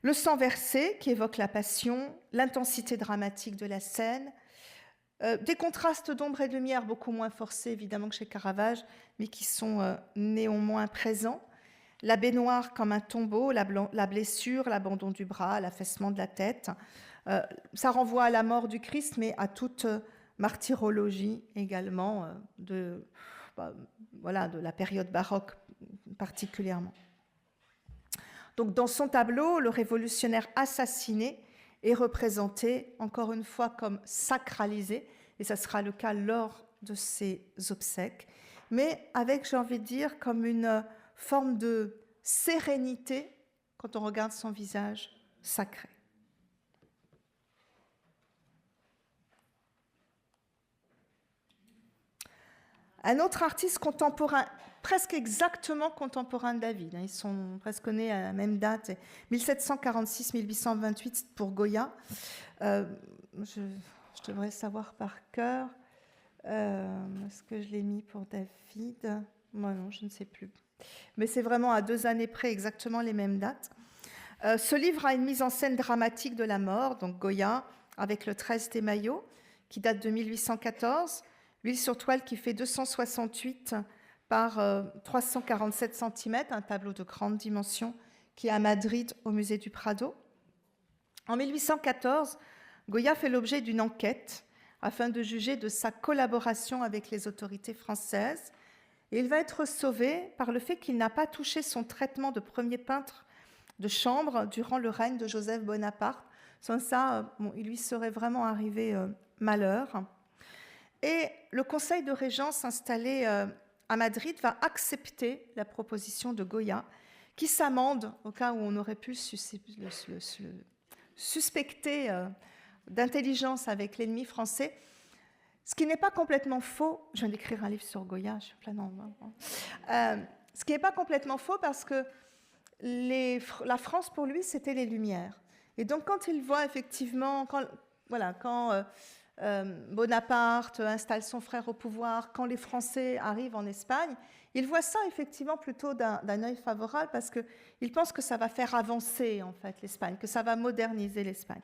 Le sang versé qui évoque la passion, l'intensité dramatique de la scène, des contrastes d'ombre et de lumière beaucoup moins forcés évidemment que chez Caravage, mais qui sont néanmoins présents. La baignoire comme un tombeau, la blessure, l'abandon du bras, l'affaissement de la tête. Ça renvoie à la mort du Christ, mais à toute martyrologie également de la période baroque particulièrement. Donc dans son tableau, le révolutionnaire assassiné est représenté encore une fois comme sacralisé, et ça sera le cas lors de ses obsèques, mais avec, j'ai envie de dire, comme une forme de sérénité quand on regarde son visage sacré. Un autre artiste contemporain, presque exactement contemporain de David, ils sont presque nés à la même date, 1746-1828 pour Goya. Je devrais savoir par cœur. Est-ce que je l'ai mis pour David ? Moi non, je ne sais plus. Mais c'est vraiment à 2 années près exactement les mêmes dates. Ce livre a une mise en scène dramatique de la mort, donc Goya, avec le 13 des Maillots, qui date de 1814. l'huile sur toile qui fait 268 par 347 cm, un tableau de grande dimension qui est à Madrid au musée du Prado. En 1814, Goya fait l'objet d'une enquête afin de juger de sa collaboration avec les autorités françaises. Et il va être sauvé par le fait qu'il n'a pas touché son traitement de premier peintre de chambre durant le règne de Joseph Bonaparte. Sans ça, il lui serait vraiment arrivé malheur. Et le conseil de régence installé à Madrid va accepter la proposition de Goya, qui s'amende au cas où on aurait pu le suspecter d'intelligence avec l'ennemi français. Ce qui n'est pas complètement faux, je viens d'écrire un livre sur Goya, je suis plein ce qui n'est pas complètement faux parce que la France pour lui c'était les Lumières. Et donc quand il voit effectivement, quand Bonaparte installe son frère au pouvoir, quand les Français arrivent en Espagne, il voit ça effectivement plutôt d'un œil favorable parce qu'il pense que ça va faire avancer en fait l'Espagne, que ça va moderniser l'Espagne.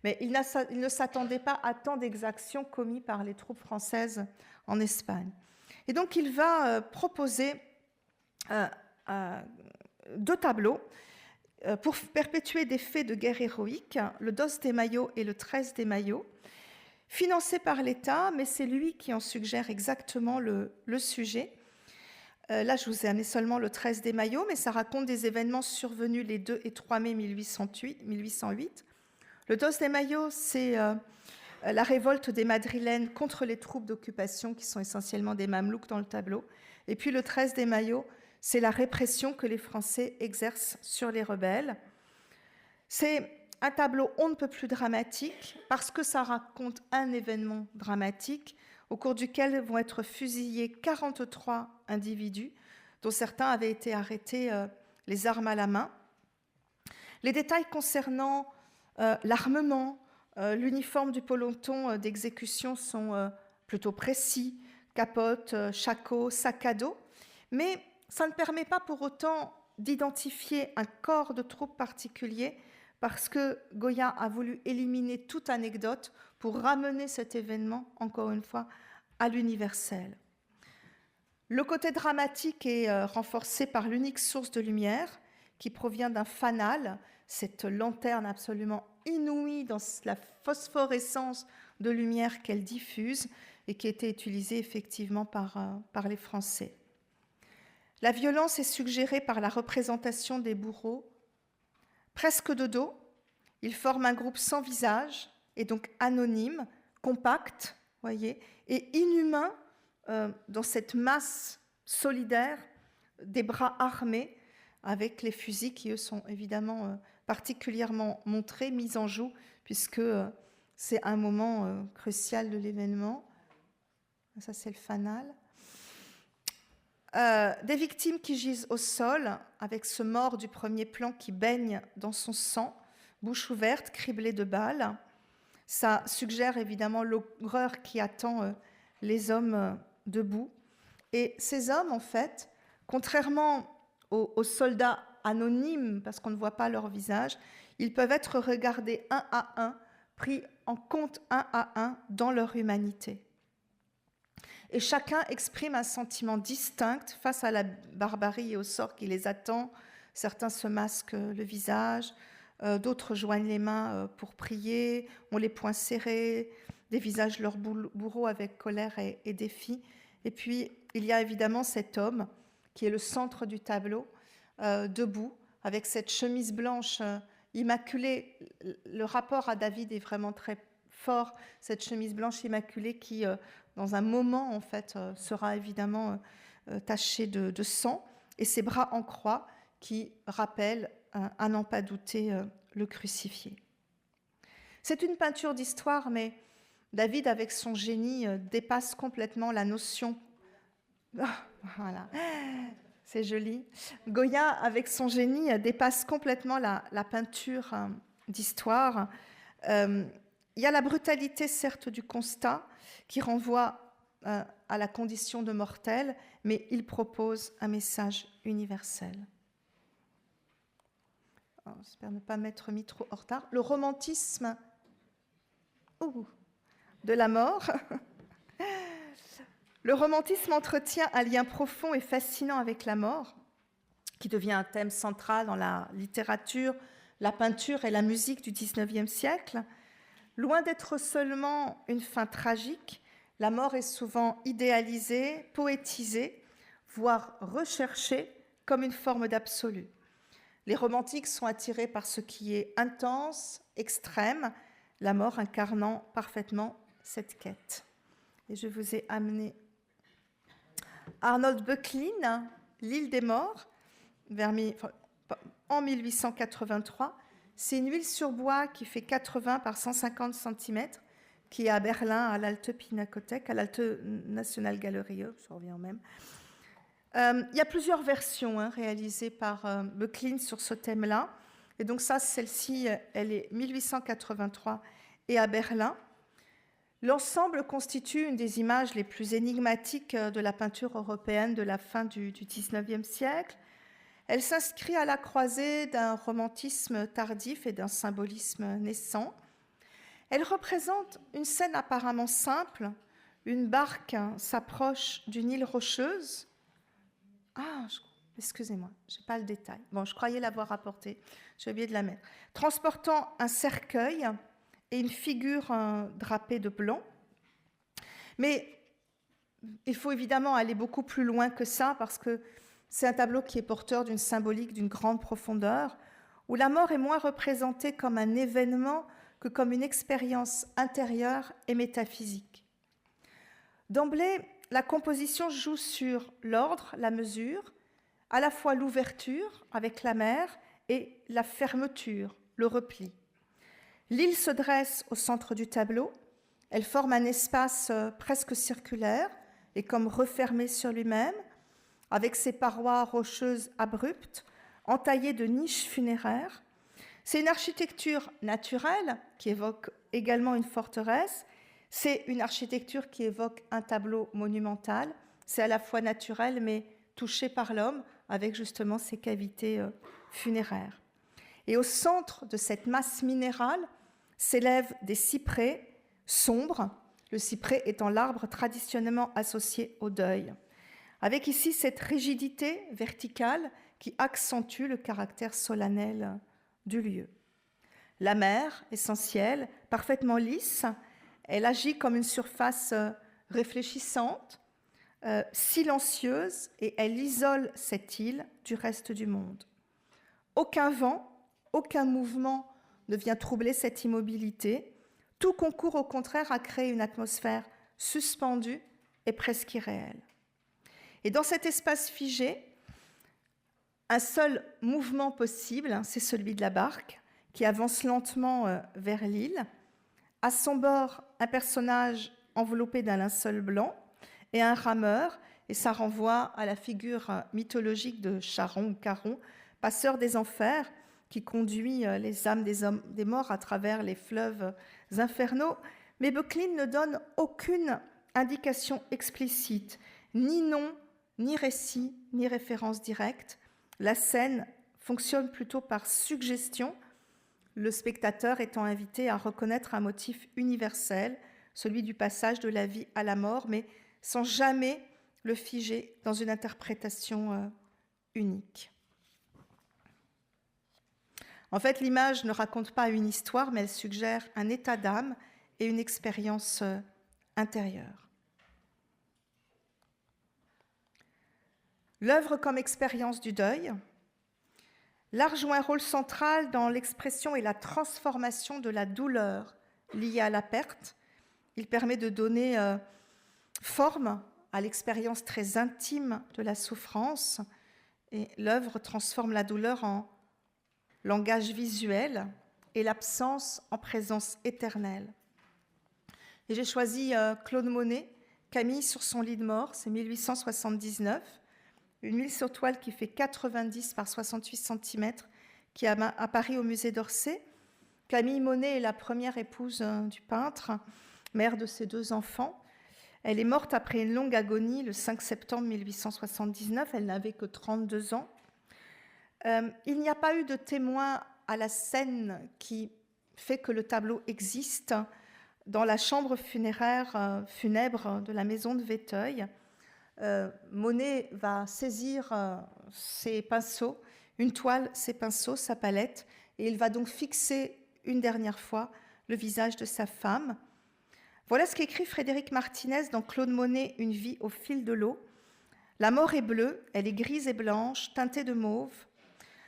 Mais il ne s'attendait pas à tant d'exactions commises par les troupes françaises en Espagne. Et donc il va proposer 2 tableaux pour perpétuer des faits de guerre héroïque, le Dos de Mayo et le 13 de Mayo, financés par l'État, mais c'est lui qui en suggère exactement le sujet. Là, je vous ai amené seulement le 13 de Mayo, mais ça raconte des événements survenus les 2 et 3 mai 1808. Le 2 de Mayo, c'est la révolte des Madrilènes contre les troupes d'occupation, qui sont essentiellement des Mamelouks dans le tableau. Et puis le 13 de Mayo, c'est la répression que les Français exercent sur les rebelles. C'est un tableau on ne peut plus dramatique, parce que ça raconte un événement dramatique au cours duquel vont être fusillés 43 individus, dont certains avaient été arrêtés les armes à la main. Les détails concernant l'armement, l'uniforme du peloton d'exécution sont plutôt précis, capote, shako, sac à dos, mais ça ne permet pas pour autant d'identifier un corps de troupes particulier parce que Goya a voulu éliminer toute anecdote pour ramener cet événement, encore une fois, à l'universel. Le côté dramatique est renforcé par l'unique source de lumière qui provient d'un fanal, cette lanterne absolument inouïe dans la phosphorescence de lumière qu'elle diffuse et qui était utilisée effectivement par les Français. La violence est suggérée par la représentation des bourreaux. Presque de dos, ils forment un groupe sans visage et donc anonyme, compact, voyez, et inhumain dans cette masse solidaire des bras armés avec les fusils qui, eux, sont évidemment particulièrement montrés, mis en joue, puisque c'est un moment crucial de l'événement. Ça, c'est le fanal. Des victimes qui gisent au sol, avec ce mort du premier plan qui baigne dans son sang, bouche ouverte, criblée de balles. Ça suggère évidemment l'horreur qui attend les hommes debout. Et ces hommes, en fait, contrairement aux soldats anonymes, parce qu'on ne voit pas leur visage, ils peuvent être regardés un à un, pris en compte un à un dans leur humanité. Et chacun exprime un sentiment distinct face à la barbarie et au sort qui les attend. Certains se masquent le visage, d'autres joignent les mains pour prier, ont les poings serrés, dévisagent leurs bourreaux avec colère et défi. Et puis, il y a évidemment cet homme qui est le centre du tableau, debout, avec cette chemise blanche immaculée. Le rapport à David est vraiment très fort, cette chemise blanche immaculée qui, dans un moment, en fait, sera évidemment tachée de sang, et ses bras en croix qui rappellent, à n'en pas douter, le crucifié. C'est une peinture d'histoire, mais David, avec son génie, dépasse complètement la notion. Voilà, c'est joli. Goya, avec son génie, dépasse complètement la peinture d'histoire. Il y a la brutalité, certes, du constat, qui renvoie à la condition de mortel, mais il propose un message universel. J'espère ne pas m'être mis trop en retard. Le romantisme de la mort. Le romantisme entretient un lien profond et fascinant avec la mort, qui devient un thème central dans la littérature, la peinture et la musique du XIXe siècle. Loin d'être seulement une fin tragique, la mort est souvent idéalisée, poétisée, voire recherchée comme une forme d'absolu. Les romantiques sont attirés par ce qui est intense, extrême, la mort incarnant parfaitement cette quête. Et je vous ai amené Arnold Böcklin, L'île des morts, en 1883. C'est une huile sur bois qui fait 80 par 150 cm, qui est à Berlin, à l'Alte Pinakothek, à l'Alte Nationalgalerie, je reviens même. Il y a plusieurs versions réalisées par Böcklin sur ce thème-là. Et donc ça, celle-ci, elle est 1883 et à Berlin. L'ensemble constitue une des images les plus énigmatiques de la peinture européenne de la fin du XIXe siècle. Elle s'inscrit à la croisée d'un romantisme tardif et d'un symbolisme naissant. Elle représente une scène apparemment simple. Une barque s'approche d'une île rocheuse. Ah, excusez-moi, je n'ai pas le détail. Bon, je croyais l'avoir rapporté, j'ai oublié de la mettre. Transportant un cercueil et une figure drapée de blanc. Mais il faut évidemment aller beaucoup plus loin que ça, parce que c'est un tableau qui est porteur d'une symbolique d'une grande profondeur, où la mort est moins représentée comme un événement que comme une expérience intérieure et métaphysique. D'emblée, la composition joue sur l'ordre, la mesure, à la fois l'ouverture avec la mer et la fermeture, le repli. L'île se dresse au centre du tableau, elle forme un espace presque circulaire et comme refermé sur lui-même, avec ses parois rocheuses abruptes, entaillées de niches funéraires. C'est une architecture naturelle qui évoque également une forteresse. C'est une architecture qui évoque un tableau monumental. C'est à la fois naturel, mais touché par l'homme, avec justement ces cavités funéraires. Et au centre de cette masse minérale s'élèvent des cyprès sombres, le cyprès étant l'arbre traditionnellement associé au deuil, avec ici cette rigidité verticale qui accentue le caractère solennel du lieu. La mer, essentielle, parfaitement lisse, elle agit comme une surface réfléchissante, silencieuse, et elle isole cette île du reste du monde. Aucun vent, aucun mouvement ne vient troubler cette immobilité. Tout concourt au contraire à créer une atmosphère suspendue et presque irréelle. Et dans cet espace figé, un seul mouvement possible, c'est celui de la barque qui avance lentement vers l'île. À son bord, un personnage enveloppé d'un linceul blanc et un rameur, et ça renvoie à la figure mythologique de Charon ou Charon, passeur des enfers, qui conduit les âmes des morts à travers les fleuves infernaux. Mais Böcklin ne donne aucune indication explicite, ni nom, ni récit, ni référence directe. La scène fonctionne plutôt par suggestion, le spectateur étant invité à reconnaître un motif universel, celui du passage de la vie à la mort, mais sans jamais le figer dans une interprétation unique. En fait, l'image ne raconte pas une histoire, mais elle suggère un état d'âme et une expérience intérieure. L'œuvre comme expérience du deuil, l'art joue un rôle central dans l'expression et la transformation de la douleur liée à la perte. Il permet de donner forme à l'expérience très intime de la souffrance, et l'œuvre transforme la douleur en langage visuel et l'absence en présence éternelle. Et j'ai choisi Claude Monet, Camille sur son lit de mort, c'est 1879, une huile sur toile qui fait 90 par 68 cm, qui apparaît au musée d'Orsay. Camille Monet est la première épouse du peintre, mère de ses 2 enfants. Elle est morte après une longue agonie le 5 septembre 1879, elle n'avait que 32 ans. Il n'y a pas eu de témoin à la scène qui fait que le tableau existe. dans la chambre funèbre de la maison de Véteuil. Monet va saisir ses pinceaux, une toile, ses pinceaux, sa palette, et il va donc fixer une dernière fois le visage de sa femme. Voilà ce qu'écrit Frédéric Martinez dans Claude Monet, Une vie au fil de l'eau. La mort est bleue, elle est grise et blanche, teintée de mauve.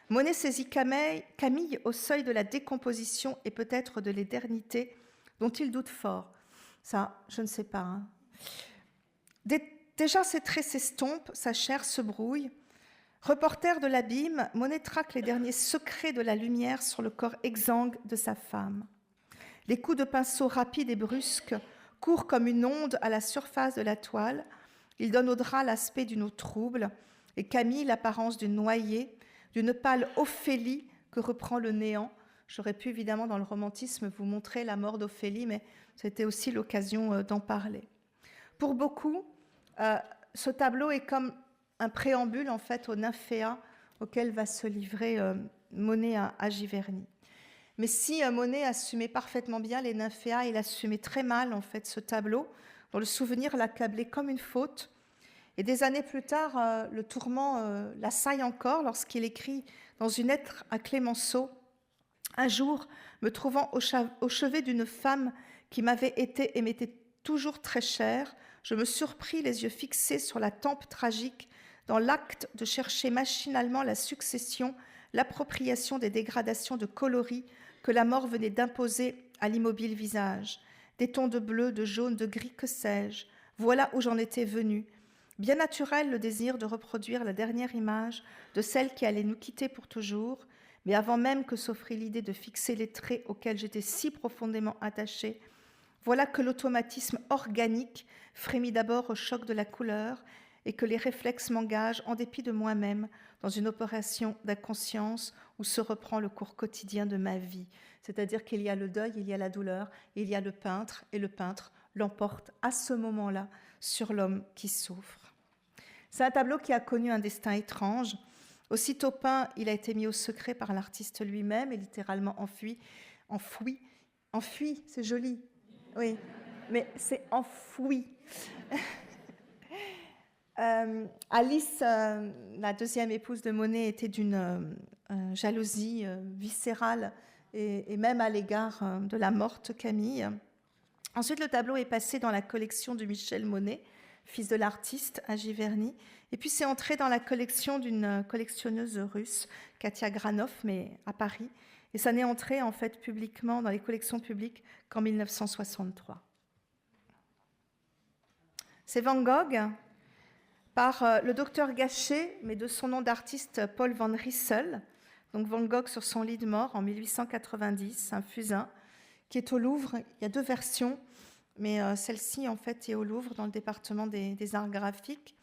Monet saisit Camille au seuil de la décomposition et peut-être de l'éternité dont il doute fort. Ça, je ne sais pas. Hein. Déjà, ses traits s'estompent, sa chair se brouille. Reporter de l'abîme, Monet traque les derniers secrets de la lumière sur le corps exsangue de sa femme. Les coups de pinceau rapides et brusques courent comme une onde à la surface de la toile. Ils donnent au drap l'aspect d'une eau trouble et Camille l'apparence d'une noyée, d'une pâle Ophélie que reprend le néant. J'aurais pu évidemment dans le romantisme vous montrer la mort d'Ophélie, mais c'était aussi l'occasion d'en parler. Pour beaucoup, ce tableau est comme un préambule en fait au nymphéa auquel va se livrer Monet à Giverny. Mais si Monet assumait parfaitement bien les nymphéas, il assumait très mal en fait ce tableau, dont le souvenir l'accablait comme une faute. Et des années plus tard, le tourment l'assaille encore lorsqu'il écrit dans une lettre à Clémenceau: « Un jour, me trouvant au chevet d'une femme qui m'avait été et m'était toujours très chère, je me surpris les yeux fixés sur la tempe tragique dans l'acte de chercher machinalement la succession, l'appropriation des dégradations de coloris que la mort venait d'imposer à l'immobile visage. Des tons de bleu, de jaune, de gris, que sais-je. Voilà où j'en étais venue. Bien naturel le désir de reproduire la dernière image de celle qui allait nous quitter pour toujours, mais avant même que s'offrit l'idée de fixer les traits auxquels j'étais si profondément attachée, voilà que l'automatisme organique frémit d'abord au choc de la couleur et que les réflexes m'engagent, en dépit de moi-même, dans une opération d'inconscience où se reprend le cours quotidien de ma vie. C'est-à-dire qu'il y a le deuil, il y a la douleur, il y a le peintre, et le peintre l'emporte à ce moment-là sur l'homme qui souffre. C'est un tableau qui a connu un destin étrange. Aussitôt peint, il a été mis au secret par l'artiste lui-même et littéralement enfoui, c'est joli, oui, mais c'est enfoui. Alice, la deuxième épouse de Monet, était d'une jalousie viscérale et même à l'égard de la morte Camille. Ensuite, le tableau est passé dans la collection de Michel Monet, fils de l'artiste, à Giverny. Et puis, c'est entré dans la collection d'une collectionneuse russe, Katia Granov, mais à Paris. Et ça n'est entré, en fait, publiquement, dans les collections publiques qu'en 1963. C'est Van Gogh, par le docteur Gachet, mais de son nom d'artiste Paul van Riesel. Donc Van Gogh sur son lit de mort en 1890, un fusain, qui est au Louvre. Il y a deux versions, mais celle-ci, en fait, est au Louvre, dans le département des arts graphiques.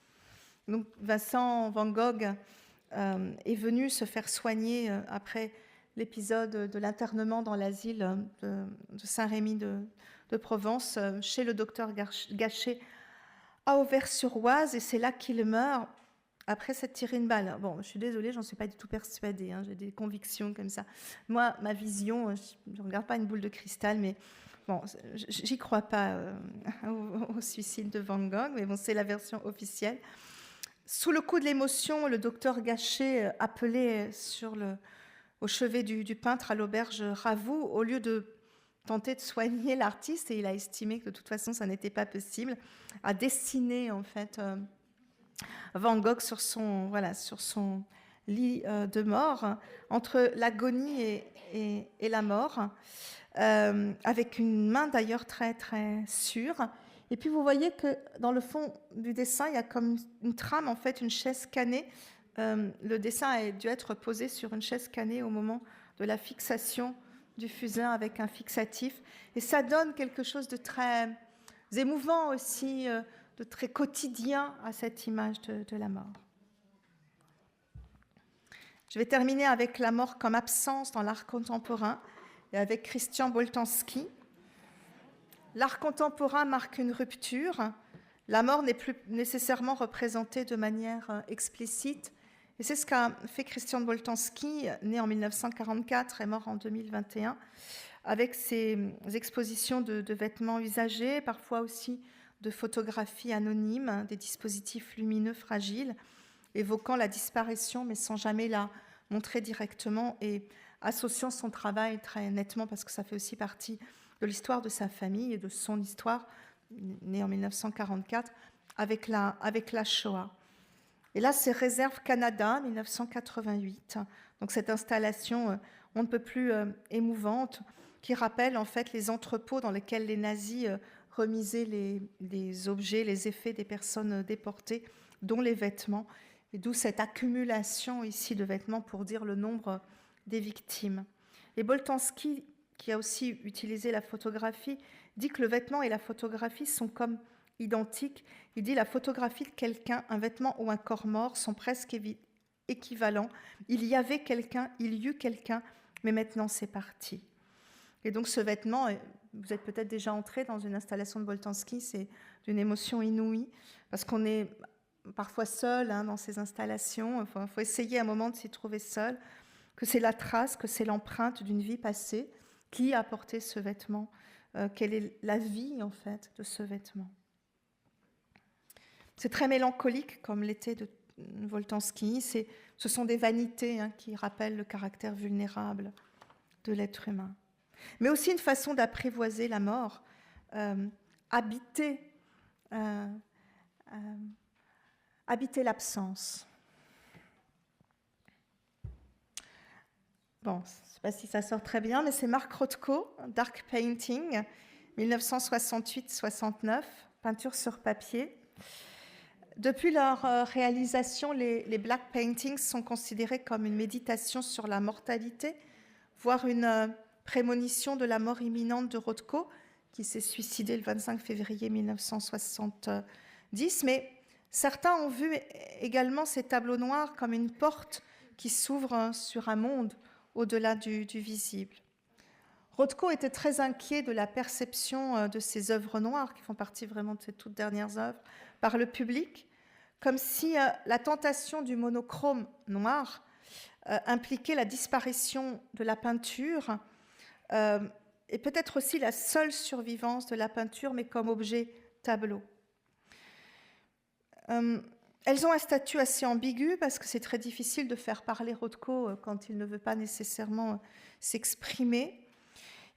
Donc Vincent Van Gogh est venu se faire soigner après l'épisode de l'internement dans l'asile de Saint-Rémy de Provence, chez le docteur Gachet, à Auvers-sur-Oise, et c'est là qu'il meurt après s'être tiré une balle. Bon, je suis désolée, j'en suis pas du tout persuadée, hein, j'ai des convictions comme ça. Moi, ma vision, je ne regarde pas une boule de cristal, mais bon, j'y crois pas au suicide de Van Gogh, mais bon, c'est la version officielle. Sous le coup de l'émotion, le docteur Gachet appelait au chevet du peintre à l'auberge Ravoux, au lieu de tenter de soigner l'artiste, et il a estimé que de toute façon ça n'était pas possible, a dessiné en fait Van Gogh sur son lit de mort, entre l'agonie et la mort, avec une main d'ailleurs très très sûre. Et puis vous voyez que dans le fond du dessin, il y a comme une trame, en fait, une chaise canée. Le dessin a dû être posé sur une chaise canée au moment de la fixation du fusain avec un fixatif. Et ça donne quelque chose de très émouvant aussi, de très quotidien à cette image de la mort. Je vais terminer avec la mort comme absence dans l'art contemporain et avec Christian Boltanski. L'art contemporain marque une rupture. La mort n'est plus nécessairement représentée de manière explicite. Et c'est ce qu'a fait Christian Boltanski, né en 1944 et mort en 2021, avec ces expositions de vêtements usagés, parfois aussi de photographies anonymes, des dispositifs lumineux fragiles, évoquant la disparition, mais sans jamais la montrer directement, et associant son travail très nettement, parce que ça fait aussi partie de l'histoire de sa famille et de son histoire, née en 1944, avec la Shoah. Et là, c'est Réserve Canada, 1988. Donc cette installation, on ne peut plus émouvante, qui rappelle en fait les entrepôts dans lesquels les nazis remisaient les objets, les effets des personnes déportées, dont les vêtements, et d'où cette accumulation ici de vêtements pour dire le nombre des victimes. Et Boltanski, qui a aussi utilisé la photographie, dit que le vêtement et la photographie sont comme identiques. Il dit la photographie de quelqu'un, un vêtement ou un corps mort sont presque équivalents. Il y avait quelqu'un, il y eut quelqu'un, mais maintenant c'est parti. Et donc ce vêtement, vous êtes peut-être déjà entré dans une installation de Boltanski, c'est d'une émotion inouïe, parce qu'on est parfois seul dans ces installations. Il faut essayer un moment de s'y trouver seul, que c'est la trace, que c'est l'empreinte d'une vie passée. Qui a porté ce vêtement? Quelle est la vie, en fait, de ce vêtement? C'est très mélancolique, comme l'était de Boltanski. Ce sont des vanités qui rappellent le caractère vulnérable de l'être humain. Mais aussi une façon d'apprivoiser la mort, habiter l'absence. Bon, je ne sais pas si ça sort très bien, mais c'est Mark Rothko, Dark Painting, 1968-69, peinture sur papier. Depuis leur réalisation, les Black Paintings sont considérés comme une méditation sur la mortalité, voire une prémonition de la mort imminente de Rothko, qui s'est suicidé le 25 février 1970. Mais certains ont vu également ces tableaux noirs comme une porte qui s'ouvre sur un monde au-delà du visible. Rothko était très inquiet de la perception de ces œuvres noires, qui font partie vraiment de ses toutes dernières œuvres, par le public, comme si la tentation du monochrome noir impliquait la disparition de la peinture, et peut-être aussi la seule survivance de la peinture, mais comme objet tableau. Elles ont un statut assez ambigu parce que c'est très difficile de faire parler Rothko quand il ne veut pas nécessairement s'exprimer.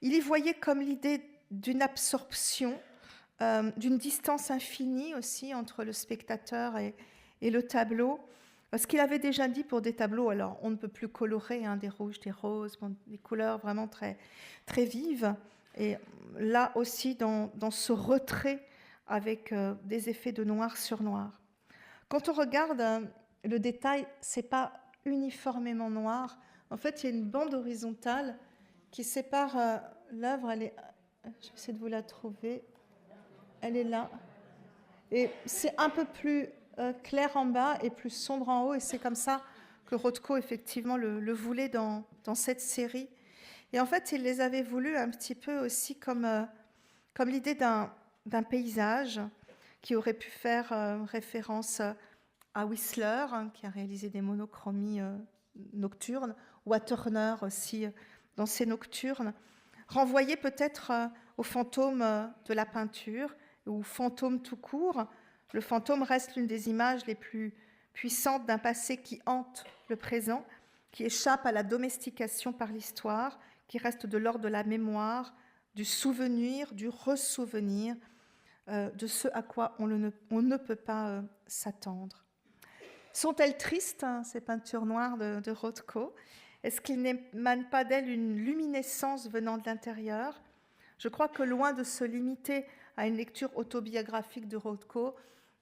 Il y voyait comme l'idée d'une absorption, d'une distance infinie aussi entre le spectateur et le tableau. Ce qu'il avait déjà dit pour des tableaux, alors on ne peut plus colorer des rouges, des roses, des couleurs vraiment très, très vives. Et là aussi, dans ce retrait avec des effets de noir sur noir. Quand on regarde le détail, ce n'est pas uniformément noir. En fait, il y a une bande horizontale qui sépare l'œuvre. Je vais essayer de vous la trouver. Elle est là. Et c'est un peu plus clair en bas et plus sombre en haut. Et c'est comme ça que Rothko, effectivement, le voulait dans cette série. Et en fait, il les avait voulu un petit peu aussi comme l'idée d'un paysage qui aurait pu faire référence à Whistler, qui a réalisé des monochromies nocturnes, ou à Turner aussi, dans ses nocturnes, renvoyer peut-être au fantôme de la peinture, ou fantôme tout court. Le fantôme reste l'une des images les plus puissantes d'un passé qui hante le présent, qui échappe à la domestication par l'histoire, qui reste de l'ordre de la mémoire, du souvenir, du ressouvenir, de ce à quoi on ne peut pas s'attendre. Sont-elles tristes, ces peintures noires de Rothko? Est-ce qu'il n'émane pas d'elles une luminescence venant de l'intérieur? Je crois que loin de se limiter à une lecture autobiographique de Rothko,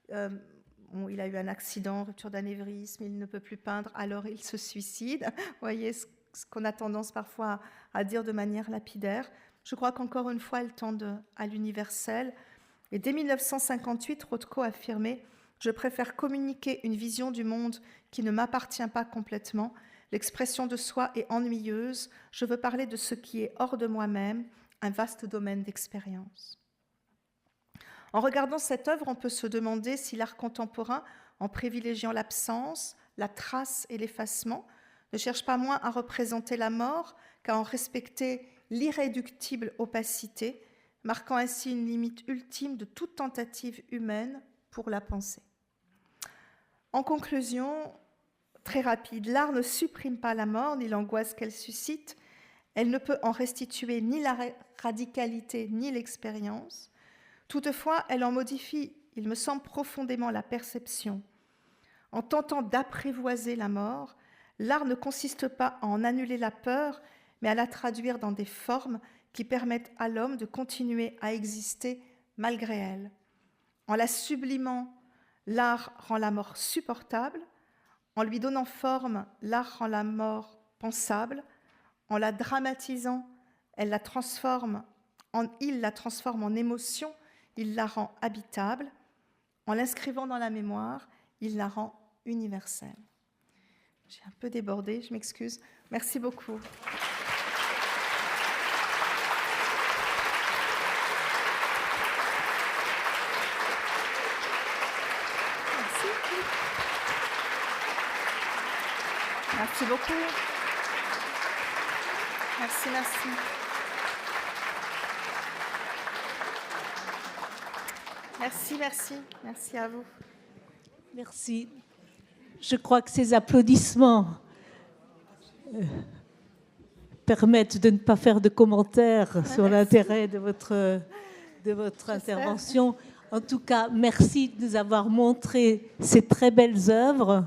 il a eu un accident, rupture d'anévrisme, il ne peut plus peindre, alors il se suicide. Vous voyez ce qu'on a tendance parfois à dire de manière lapidaire. Je crois qu'encore une fois, elle tend à l'universel. Et dès 1958, Rothko affirmait « Je préfère communiquer une vision du monde qui ne m'appartient pas complètement. L'expression de soi est ennuyeuse. Je veux parler de ce qui est hors de moi-même, un vaste domaine d'expérience. » En regardant cette œuvre, on peut se demander si l'art contemporain, en privilégiant l'absence, la trace et l'effacement, ne cherche pas moins à représenter la mort qu'à en respecter l'irréductible opacité, marquant ainsi une limite ultime de toute tentative humaine pour la pensée. En conclusion, très rapide, l'art ne supprime pas la mort ni l'angoisse qu'elle suscite. Elle ne peut en restituer ni la radicalité ni l'expérience. Toutefois, elle en modifie, il me semble, profondément la perception. En tentant d'apprivoiser la mort, l'art ne consiste pas à en annuler la peur, mais à la traduire dans des formes qui permettent à l'homme de continuer à exister malgré elle. En la sublimant, l'art rend la mort supportable. En lui donnant forme, l'art rend la mort pensable. En la dramatisant, il la transforme en émotion, il la rend habitable. En l'inscrivant dans la mémoire, il la rend universelle. J'ai un peu débordé, je m'excuse. Merci beaucoup. Merci. Merci beaucoup. Merci, merci. Merci, merci. Merci à vous. Merci. Je crois que ces applaudissements permettent de ne pas faire de commentaires sur l'intérêt de votre intervention. En tout cas, merci de nous avoir montré ces très belles œuvres,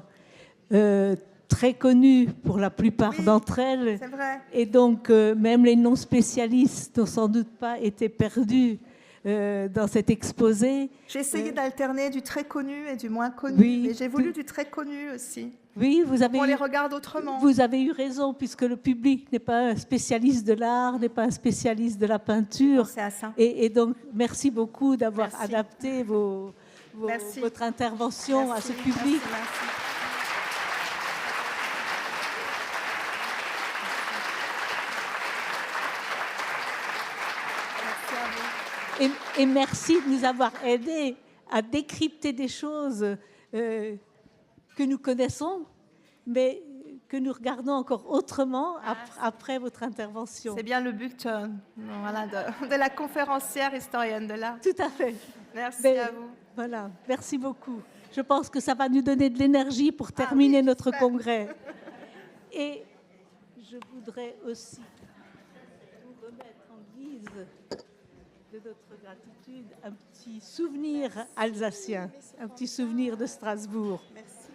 très connues pour la plupart d'entre elles. C'est vrai. Et donc, même les non-spécialistes n'ont sans doute pas été perdus dans cet exposé. J'ai essayé d'alterner du très connu et du moins connu, Oui, mais j'ai voulu du très connu aussi. Oui, On les regarde autrement. Vous avez eu raison, puisque le public n'est pas un spécialiste de l'art, n'est pas un spécialiste de la peinture. C'est à ça. Et donc, merci beaucoup d'avoir adapté votre intervention à ce public. Merci. Et merci de nous avoir aidés à décrypter des choses que nous connaissons, mais que nous regardons encore autrement après votre intervention. C'est bien le but de la conférencière historienne de l'art. Tout à fait. Merci à vous. Voilà, merci beaucoup. Je pense que ça va nous donner de l'énergie pour terminer notre congrès. Et je voudrais aussi vous remettre en guise de notre gratitude un petit souvenir alsacien, un petit souvenir de Strasbourg. Merci.